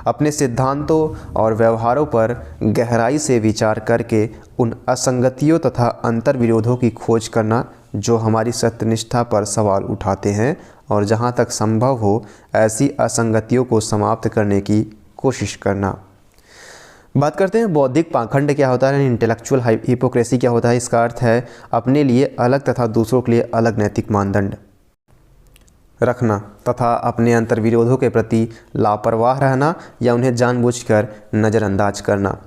अपने सिद्धांतों और व्यवहारों पर गहराई से विचार करके उन असंगतियों तथा अंतर्विरोधों की खोज करना जो हमारी सत्यनिष्ठा पर सवाल उठाते हैं, और जहाँ तक संभव हो ऐसी असंगतियों को समाप्त करने की कोशिश करना। बात करते हैं बौद्धिक पाखंड क्या होता है, इंटेलेक्चुअल हिपोक्रेसी क्या होता है। इसका अर्थ है अपने लिए अलग तथा दूसरों के लिए अलग नैतिक मानदंड रखना तथा अपने अंतर्विरोधों के प्रति लापरवाह रहना या उन्हें जानबूझकर नज़रअंदाज करना।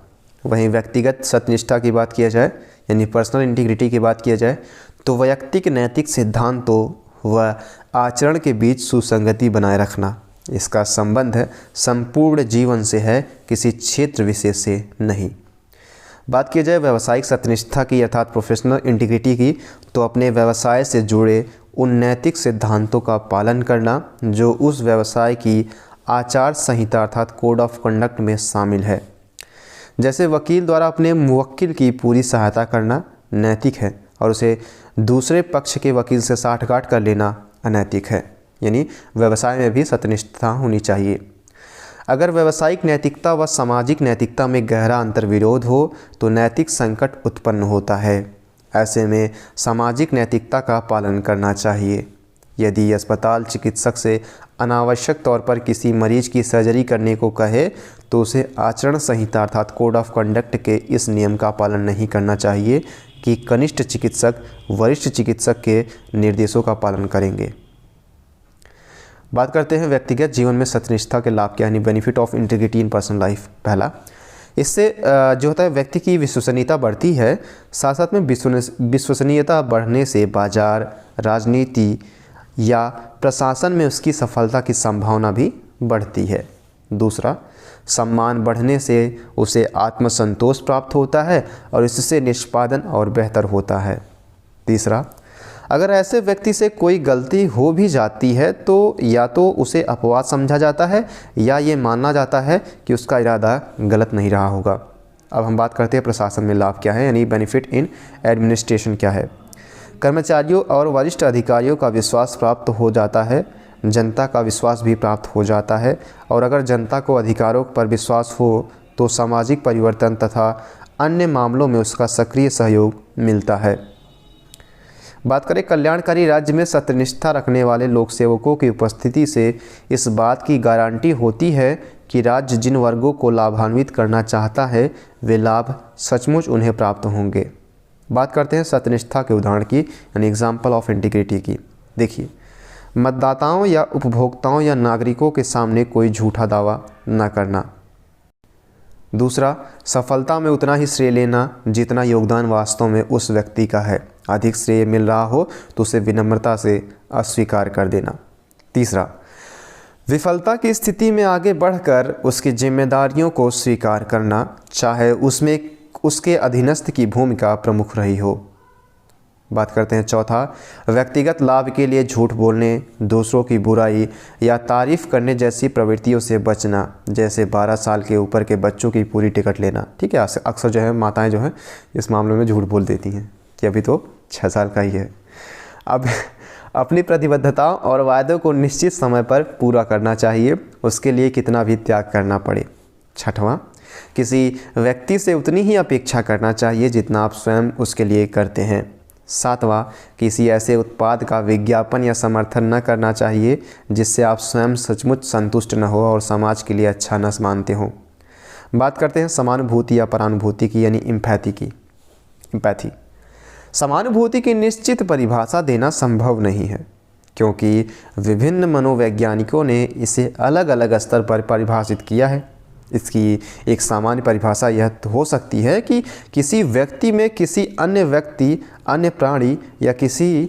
वहीं व्यक्तिगत सत्यनिष्ठा की बात किया जाए यानी पर्सनल इंटीग्रिटी की बात किया जाए तो वैयक्तिक नैतिक सिद्धांतों व आचरण के बीच सुसंगति बनाए रखना। इसका संबंध संपूर्ण जीवन से है, किसी क्षेत्र विशेष से नहीं। बात की जाए व्यावसायिक सत्यनिष्ठा की अर्थात प्रोफेशनल इंटीग्रिटी की, तो अपने व्यवसाय से जुड़े उन नैतिक सिद्धांतों का पालन करना जो उस व्यवसाय की आचार संहिता अर्थात कोड ऑफ कंडक्ट में शामिल है। जैसे वकील द्वारा अपने मुवक्किल की पूरी सहायता करना नैतिक है और उसे दूसरे पक्ष के वकील से साठगांठ कर लेना अनैतिक है। यानी व्यवसाय में भी सत्यनिष्ठा होनी चाहिए। अगर व्यावसायिक नैतिकता व सामाजिक नैतिकता में गहरा अंतर्विरोध हो तो नैतिक संकट उत्पन्न होता है। ऐसे में सामाजिक नैतिकता का पालन करना चाहिए। यदि अस्पताल चिकित्सक से अनावश्यक तौर पर किसी मरीज की सर्जरी करने को कहे तो उसे आचरण संहिता अर्थात कोड ऑफ कंडक्ट के इस नियम का पालन नहीं करना चाहिए कि कनिष्ठ चिकित्सक वरिष्ठ चिकित्सक के निर्देशों का पालन करेंगे। बात करते हैं व्यक्तिगत जीवन में सत्यनिष्ठा के लाभ क्या, यानी benefit of integrity in personal life. पहला, इससे जो होता है व्यक्ति की विश्वसनीयता बढ़ती है, साथ साथ में विश्वसनीयता बढ़ने से बाजार, राजनीति या प्रशासन में उसकी सफलता की संभावना भी बढ़ती है। दूसरा, सम्मान बढ़ने से उसे आत्मसंतोष प्राप्त होता है और इससे निष्पादन और बेहतर होता है। तीसरा, अगर ऐसे व्यक्ति से कोई गलती हो भी जाती है तो या तो उसे अपवाद समझा जाता है या ये माना जाता है कि उसका इरादा गलत नहीं रहा होगा। अब हम बात करते हैं प्रशासन में लाभ क्या है, यानी बेनिफिट इन एडमिनिस्ट्रेशन क्या है। कर्मचारियों और वरिष्ठ अधिकारियों का विश्वास प्राप्त हो जाता है, जनता का विश्वास भी प्राप्त हो जाता है, और अगर जनता को अधिकारों पर विश्वास हो तो सामाजिक परिवर्तन तथा अन्य मामलों में उसका सक्रिय सहयोग मिलता है। बात करें कल्याणकारी राज्य में सत्यनिष्ठा रखने वाले लोक सेवकों की उपस्थिति से इस बात की गारंटी होती है कि राज्य जिन वर्गों को लाभान्वित करना चाहता है वे लाभ सचमुच उन्हें प्राप्त होंगे। बात करते हैं सत्यनिष्ठा के उदाहरण की, यानी एग्जाम्पल ऑफ इंटीग्रिटी की। देखिए, मतदाताओं या उपभोक्ताओं या नागरिकों के सामने कोई झूठा दावा न करना। दूसरा, सफलता में उतना ही श्रेय लेना जितना योगदान वास्तव में उस व्यक्ति का है। अधिक श्रेय मिल रहा हो तो उसे विनम्रता से अस्वीकार कर देना। तीसरा, विफलता की स्थिति में आगे बढ़कर उसकी जिम्मेदारियों को स्वीकार करना, चाहे उसमें उसके अधीनस्थ की भूमिका प्रमुख रही हो। बात करते हैं चौथा, व्यक्तिगत लाभ के लिए झूठ बोलने, दूसरों की बुराई या तारीफ करने जैसी प्रवृत्तियों से बचना, जैसे 12 साल के ऊपर के बच्चों की पूरी टिकट लेना। ठीक है, अक्सर जो है माताएं जो है इस मामले में झूठ बोल देती हैं कि अभी तो 6 साल का ही है। अब अपनी प्रतिबद्धताओं और वायदों को निश्चित समय पर पूरा करना चाहिए, उसके लिए कितना भी त्याग करना पड़े। छठवां, किसी व्यक्ति से उतनी ही अपेक्षा करना चाहिए जितना आप स्वयं उसके लिए करते हैं। सातवां, किसी ऐसे उत्पाद का विज्ञापन या समर्थन न करना चाहिए जिससे आप स्वयं सचमुच संतुष्ट न हो और समाज के लिए अच्छा न मानते हो। बात करते हैं समानुभूति या परानुभूति की, यानी एम्पैथी। समानुभूति की निश्चित परिभाषा देना संभव नहीं है क्योंकि विभिन्न मनोवैज्ञानिकों ने इसे अलग अलग स्तर पर परिभाषित किया है। इसकी एक सामान्य परिभाषा यह हो सकती है कि किसी व्यक्ति में किसी अन्य व्यक्ति, अन्य प्राणी या किसी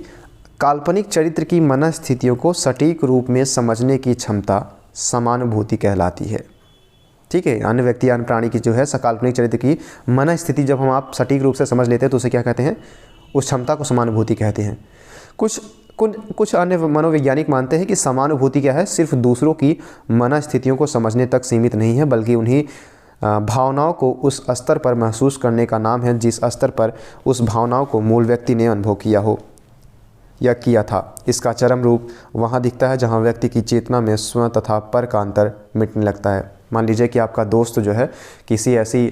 काल्पनिक चरित्र की मनस्थितियों को सटीक रूप में समझने की क्षमता समानुभूति कहलाती है। ठीक है, अन्य व्यक्ति अन्य प्राणी की जो है काल्पनिक चरित्र की मनस्थिति जब हम आप सटीक रूप से समझ लेते हैं तो उसे क्या कहते हैं, उस क्षमता को समानुभूति कहते हैं। कुछ अन्य मनोवैज्ञानिक मानते हैं कि समानुभूति क्या है, सिर्फ दूसरों की मनस्थितियों को समझने तक सीमित नहीं है बल्कि उन्हीं भावनाओं को उस स्तर पर महसूस करने का नाम है जिस स्तर पर उस भावनाओं को मूल व्यक्ति ने अनुभव किया हो या किया था। इसका चरम रूप वहाँ दिखता है जहाँ व्यक्ति की चेतना में स्व तथा पर का अंतर मिटने लगता है। मान लीजिए कि आपका दोस्त जो है किसी ऐसी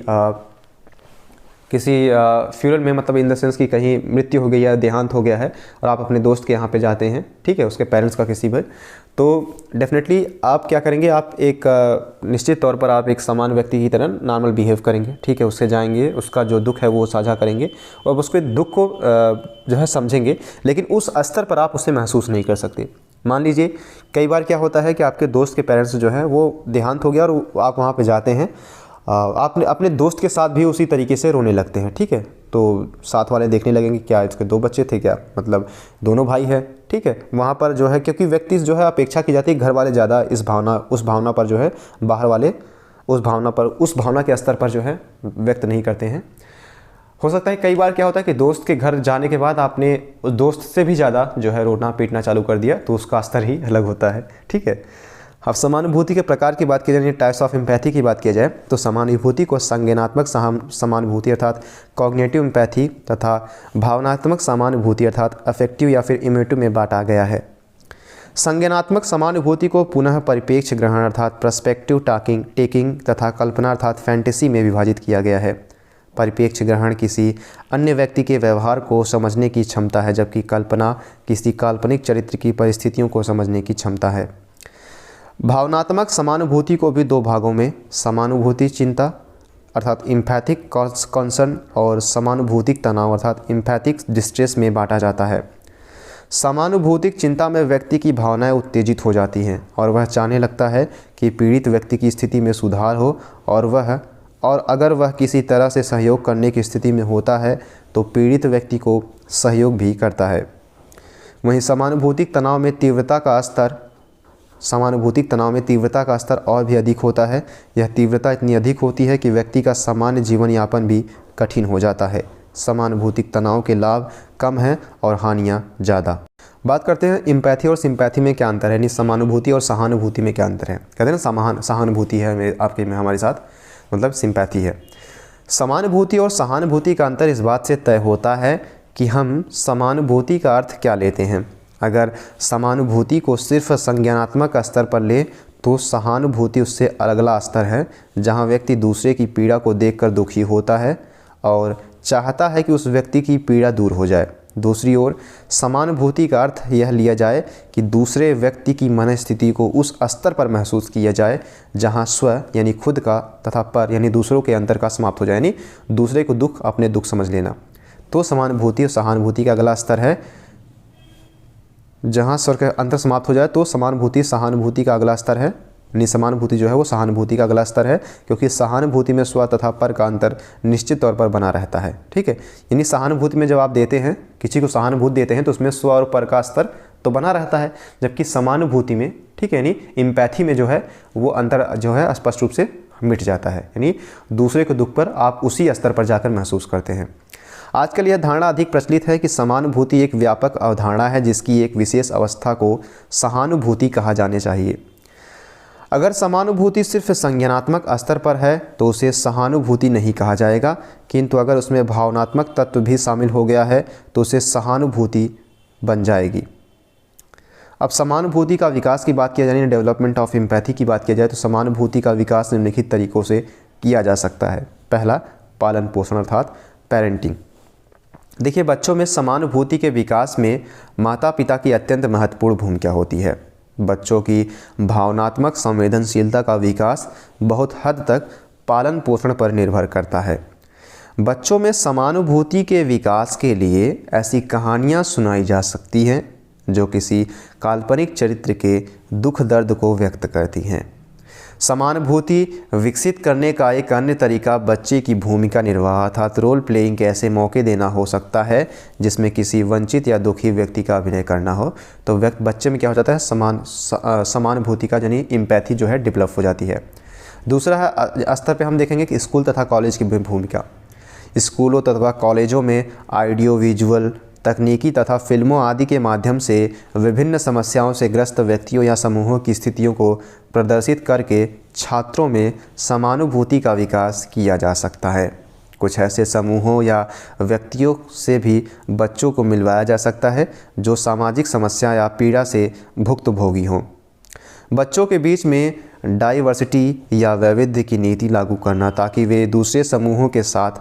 फ्यूनरल में, मतलब इन द सेंस कि कहीं मृत्यु हो गई या देहांत हो गया है और आप अपने दोस्त के यहाँ पे जाते हैं, ठीक है, उसके पेरेंट्स का किसी पर, तो डेफिनेटली आप क्या करेंगे, आप एक निश्चित तौर पर आप एक समान व्यक्ति की तरह नॉर्मल बिहेव करेंगे, ठीक है, उससे जाएंगे, उसका जो दुख है वो साझा करेंगे और उसके दुख को जो है समझेंगे, लेकिन उस स्तर पर आप उसे महसूस नहीं कर सकते। मान लीजिए कई बार क्या होता है कि आपके दोस्त के पेरेंट्स जो है वो देहांत हो गया और आप वहाँ पर जाते हैं, आप अपने दोस्त के साथ भी उसी तरीके से रोने लगते हैं, ठीक है, तो साथ वाले देखने लगेंगे क्या इसके 2 बच्चे थे क्या, मतलब दोनों भाई है, ठीक है। वहाँ पर जो है क्योंकि व्यक्ति जो है अपेक्षा की जाती है, घर वाले ज़्यादा उस भावना पर जो है, बाहर वाले उस भावना के स्तर पर जो है व्यक्त नहीं करते हैं। हो सकता है कई बार क्या होता है कि दोस्त के घर जाने के बाद आपने उस दोस्त से भी ज़्यादा जो है रोना पीटना चालू कर दिया, तो उसका स्तर ही अलग होता है, ठीक है। अब समानुभूति के प्रकार की बात की जाए, टाइप्स ऑफ एम्पैथी की बात की जाए, तो समानुभूति को संज्ञानात्मक समानुभूति अर्थात कॉग्निटिव एम्पैथी तथा भावनात्मक समानुभूति अर्थात अफेक्टिव या फिर इमोटिव में बांटा गया है। संज्ञानात्मक समानुभूति को पुनः परिपेक्ष ग्रहण अर्थात पर्सपेक्टिव टेकिंग तथा कल्पना अर्थात फैंटेसी में विभाजित किया गया है। परिपेक्ष ग्रहण किसी अन्य व्यक्ति के व्यवहार को समझने की क्षमता है, जबकि कल्पना किसी काल्पनिक चरित्र की परिस्थितियों को समझने की क्षमता है। भावनात्मक समानुभूति को भी 2 भागों में समानुभूति चिंता अर्थात इम्पैथिक कंसर्न और समानुभूतिक तनाव अर्थात इम्पैथिक डिस्ट्रेस में बांटा जाता है। समानुभूतिक चिंता में व्यक्ति की भावनाएं उत्तेजित हो जाती हैं और वह चाहने लगता है कि पीड़ित व्यक्ति की स्थिति में सुधार हो और अगर वह किसी तरह से सहयोग करने की स्थिति में होता है तो पीड़ित व्यक्ति को सहयोग भी करता है। वहीं समानुभूतिक तनाव में तीव्रता का स्तर और भी अधिक होता है। यह तीव्रता इतनी अधिक होती है कि व्यक्ति का सामान्य जीवन यापन भी कठिन हो जाता है। समानुभूतिक तनाव के लाभ कम हैं और हानियां ज़्यादा। बात करते हैं एम्पैथी और सिंपैथी में क्या अंतर है, यानी समानुभूति और सहानुभूति में क्या अंतर है। कहते हैं ना सहानुभूति है हमारे साथ, मतलब सिंपैथी है। समानुभूति और सहानुभूति का अंतर इस बात से तय होता है कि हम समानुभूति का अर्थ क्या लेते हैं। अगर समानुभूति को सिर्फ संज्ञानात्मक स्तर पर ले तो सहानुभूति उससे अगला स्तर है, जहां व्यक्ति दूसरे की पीड़ा को देखकर दुखी होता है और चाहता है कि उस व्यक्ति की पीड़ा दूर हो जाए। दूसरी ओर समानुभूति का अर्थ यह लिया जाए कि दूसरे व्यक्ति की मनस्थिति को उस स्तर पर महसूस किया जाए जहां स्व यानी खुद का तथा पर यानी दूसरों के अंतर का समाप्त हो जाए, यानी दूसरे को दुख अपने दुख समझ लेना। तो समानुभूति और सहानुभूति का अगला स्तर है जहां स्वर का अंतर समाप्त हो जाए, तो समानुभूति सहानुभूति का अगला स्तर है, यानी समानुभूति जो है वो सहानुभूति का अगला स्तर है, क्योंकि सहानुभूति में स्व तथा पर का अंतर निश्चित तौर पर बना रहता है, ठीक है। यानी सहानुभूति में जब आप देते हैं, किसी को सहानुभूति देते हैं तो उसमें स्व और पर का स्तर तो बना रहता है, जबकि समानुभूति में, ठीक है, यानी एम्पैथी में जो है वो अंतर जो है स्पष्ट रूप से मिट जाता है, यानी दूसरे के दुख पर आप उसी स्तर पर जाकर महसूस करते हैं। आजकल यह धारणा अधिक प्रचलित है कि समानुभूति एक व्यापक अवधारणा है जिसकी एक विशेष अवस्था को सहानुभूति कहा जाना चाहिए। अगर समानुभूति सिर्फ संज्ञानात्मक स्तर पर है तो उसे सहानुभूति नहीं कहा जाएगा, किंतु अगर उसमें भावनात्मक तत्व भी शामिल हो गया है तो उसे सहानुभूति बन जाएगी। अब समानुभूति का विकास की बात किया जाए, डेवलपमेंट ऑफ एम्पैथी की बात किया जाए, तो समानुभूति का विकास निम्नलिखित तरीकों से किया जा सकता है। पहला, पालन पोषण अर्थात पेरेंटिंग। देखिए, बच्चों में समानुभूति के विकास में माता पिता की अत्यंत महत्वपूर्ण भूमिका होती है। बच्चों की भावनात्मक संवेदनशीलता का विकास बहुत हद तक पालन पोषण पर निर्भर करता है। बच्चों में समानुभूति के विकास के लिए ऐसी कहानियाँ सुनाई जा सकती हैं जो किसी काल्पनिक चरित्र के दुख दर्द को व्यक्त करती हैं। समानुभूति विकसित करने का एक अन्य तरीका बच्चे की भूमिका निर्वाह अर्थात रोल प्लेइंग के ऐसे मौके देना हो सकता है जिसमें किसी वंचित या दुखी व्यक्ति का अभिनय करना हो। तो बच्चे में क्या हो जाता है, समानुभूति का यानी एम्पैथी जो है डेवलप हो जाती है। दूसरा स्तर पे हम देखेंगे कि स्कूल तथा कॉलेज की भूमिका। स्कूलों तथा कॉलेजों में ऑडियो विजुअल तकनीकी तथा फिल्मों आदि के माध्यम से विभिन्न समस्याओं से ग्रस्त व्यक्तियों या समूहों की स्थितियों को प्रदर्शित करके छात्रों में समानुभूति का विकास किया जा सकता है। कुछ ऐसे समूहों या व्यक्तियों से भी बच्चों को मिलवाया जा सकता है जो सामाजिक समस्या या पीड़ा से भुक्तभोगी हों। बच्चों के बीच में डाइवर्सिटी या वैविध्य की नीति लागू करना ताकि वे दूसरे समूहों के साथ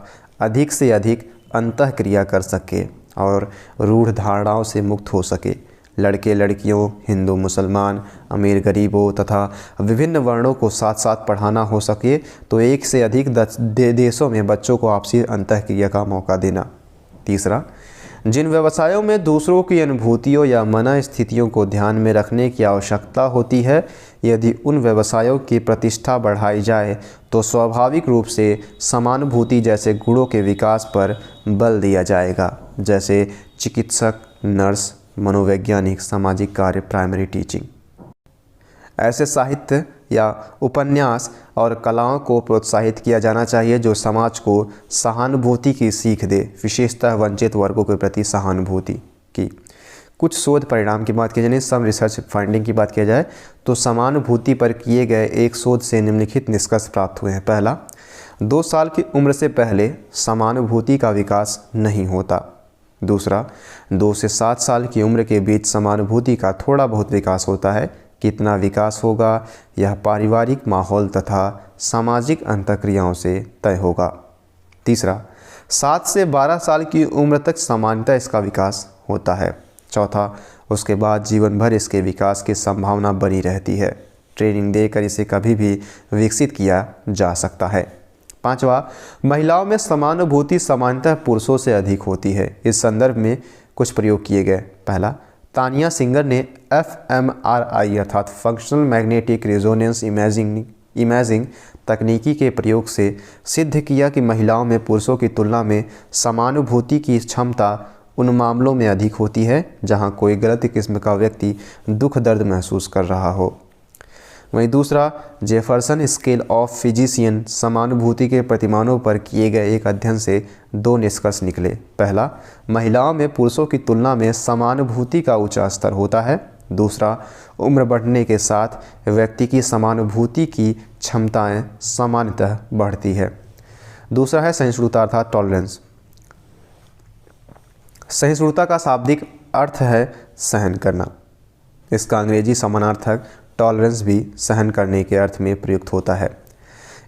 अधिक से अधिक अंतःक्रिया कर सके और रूढ़ धारणाओं से मुक्त हो सके। लड़के लड़कियों, हिंदू मुसलमान, अमीर गरीबों तथा विभिन्न वर्णों को साथ साथ पढ़ाना हो सके तो एक से अधिक देशों में बच्चों को आपसी अंतःक्रिया का मौका देना। तीसरा, जिन व्यवसायों में दूसरों की अनुभूतियों या मनस्थितियों को ध्यान में रखने की आवश्यकता होती है, यदि उन व्यवसायों की प्रतिष्ठा बढ़ाई जाए तो स्वाभाविक रूप से समानुभूति जैसे गुणों के विकास पर बल दिया जाएगा, जैसे चिकित्सक, नर्स, मनोवैज्ञानिक, सामाजिक कार्य, प्राइमरी टीचिंग। ऐसे साहित्य या उपन्यास और कलाओं को प्रोत्साहित किया जाना चाहिए जो समाज को सहानुभूति की सीख दे, विशेषतः वंचित वर्गों के प्रति सहानुभूति की। कुछ शोध परिणाम की बात की जाए, सम रिसर्च फाइंडिंग की बात किया जाए तो समानुभूति पर किए गए एक शोध से निम्नलिखित निष्कर्ष प्राप्त हुए हैं। पहला, 2 साल की उम्र से पहले समानुभूति का विकास नहीं होता। दूसरा, 2 से 7 साल की उम्र के बीच समानुभूति का थोड़ा बहुत विकास होता है। कितना विकास होगा यह पारिवारिक माहौल तथा सामाजिक अंतःक्रियाओं से तय होगा। तीसरा, 7 से 12 साल की उम्र तक सामान्यतः इसका विकास होता है। चौथा, उसके बाद जीवन भर इसके विकास की संभावना बनी रहती है। ट्रेनिंग देकर इसे कभी भी विकसित किया जा सकता है। पांचवा, महिलाओं में समानुभूति सामान्यतः पुरुषों से अधिक होती है। इस संदर्भ में कुछ प्रयोग किए गए। पहला, तानिया सिंगर ने fMRI अर्थात फंक्शनल मैग्नेटिक रेजोनेंस इमेजिंग तकनीकी के प्रयोग से सिद्ध किया कि महिलाओं में पुरुषों की तुलना में समानुभूति की क्षमता उन मामलों में अधिक होती है जहां कोई गलत किस्म का व्यक्ति दुख दर्द महसूस कर रहा हो। वहीं दूसरा, जेफरसन स्केल ऑफ फिजिशियन समानुभूति के प्रतिमानों पर किए गए एक अध्ययन से 2 निष्कर्ष निकले। पहला, महिलाओं में पुरुषों की तुलना में समानुभूति का ऊंचा स्तर होता है। दूसरा, उम्र बढ़ने के साथ व्यक्ति की समानुभूति की क्षमताएं सामान्यतः बढ़ती है। दूसरा है सहिष्णुता अर्थात टॉलरेंस। सहिष्णुता का शाब्दिक अर्थ है सहन करना। इसका अंग्रेजी समानार्थक टॉलरेंस भी सहन करने के अर्थ में प्रयुक्त होता है।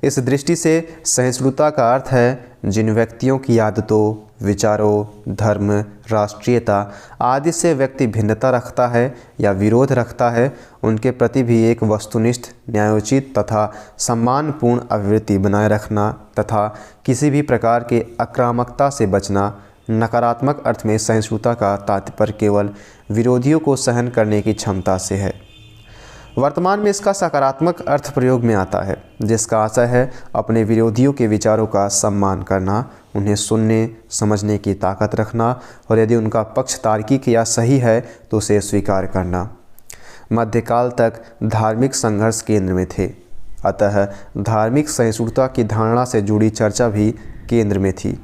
इस दृष्टि से सहिष्णुता का अर्थ है जिन व्यक्तियों की आदतों, विचारों, धर्म, राष्ट्रीयता आदि से व्यक्ति भिन्नता रखता है या विरोध रखता है, उनके प्रति भी एक वस्तुनिष्ठ, न्यायोचित तथा सम्मानपूर्ण अभिवृत्ति बनाए रखना तथा किसी भी प्रकार के आक्रामकता से बचना। नकारात्मक अर्थ में सहिष्णुता का तात्पर्य केवल विरोधियों को सहन करने की क्षमता से है। वर्तमान में इसका सकारात्मक अर्थ प्रयोग में आता है, जिसका आशय है अपने विरोधियों के विचारों का सम्मान करना, उन्हें सुनने समझने की ताकत रखना और यदि उनका पक्ष तार्किक या सही है तो उसे स्वीकार करना। मध्यकाल तक धार्मिक संघर्ष केंद्र में थे, अतः धार्मिक सहिष्णुता की धारणा से जुड़ी चर्चा भी केंद्र में थी।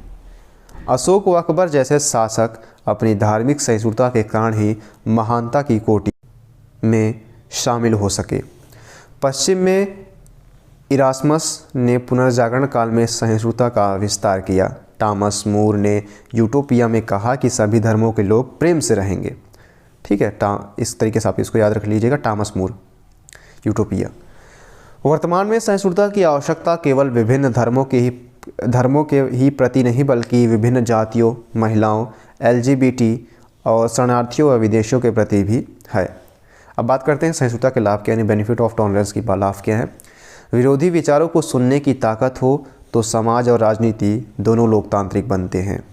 अशोक व अकबर जैसे शासक अपनी धार्मिक सहिष्णुता के कारण ही महानता की कोटि में शामिल हो सके। पश्चिम में इरास्मस ने पुनर्जागरण काल में सहिष्णुता का विस्तार किया। टॉमस मूर ने यूटोपिया में कहा कि सभी धर्मों के लोग प्रेम से रहेंगे। ठीक है, इस तरीके से आप इसको याद रख लीजिएगा, टॉमस मूर, यूटोपिया। वर्तमान में सहिष्णुता की आवश्यकता केवल विभिन्न धर्मों के ही प्रति नहीं बल्कि विभिन्न जातियों, महिलाओं, LGBT और शरणार्थियों व विदेशियों के प्रति भी है। अब बात करते हैं सहिष्णुता के लाभ क्या, यानी बेनिफिट ऑफ टॉलरेंस की लाभ क्या है। विरोधी विचारों को सुनने की ताकत हो तो समाज और राजनीति दोनों लोकतांत्रिक बनते हैं।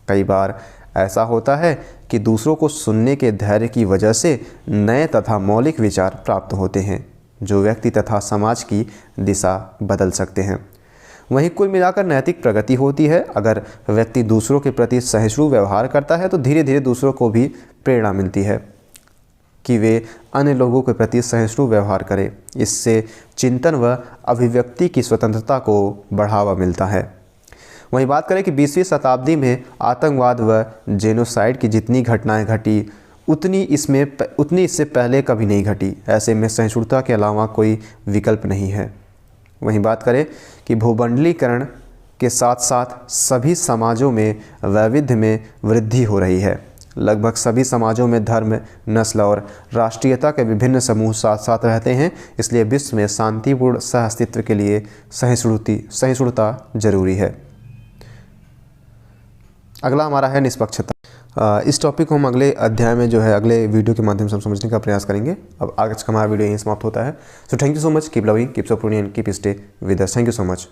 कई बार ऐसा होता है कि दूसरों को सुनने के धैर्य की वजह से नए तथा मौलिक विचार प्राप्त होते हैं जो व्यक्ति तथा समाज की दिशा बदल सकते हैं। वहीं कुल मिलाकर नैतिक प्रगति होती है। अगर व्यक्ति दूसरों के प्रति सहिष्णु व्यवहार करता है तो धीरे धीरे दूसरों को भी प्रेरणा मिलती है कि वे अन्य लोगों के प्रति सहिष्णु व्यवहार करें। इससे चिंतन व अभिव्यक्ति की स्वतंत्रता को बढ़ावा मिलता है। वहीं बात करें कि 20वीं शताब्दी में आतंकवाद व जेनोसाइड की जितनी घटनाएं घटी उतनी इससे पहले कभी नहीं घटी। ऐसे में सहिष्णुता के अलावा कोई विकल्प नहीं है। वहीं बात करें कि भूमंडलीकरण के साथ साथ सभी समाजों में वैविध्य में वृद्धि हो रही है। लगभग सभी समाजों में धर्म, नस्ल और राष्ट्रीयता के विभिन्न समूह साथ साथ रहते हैं, इसलिए विश्व में शांतिपूर्ण सहअस्तित्व के लिए सहिष्णुता जरूरी है। अगला हमारा है निष्पक्षता। इस टॉपिक को हम अगले अध्याय में जो है अगले वीडियो के माध्यम से हम समझने का प्रयास करेंगे। अब आज का हमारा वीडियो यहीं समाप्त होता है। So thank you so much, keep loving, keep supporting and keep stay with us. Thank you so much.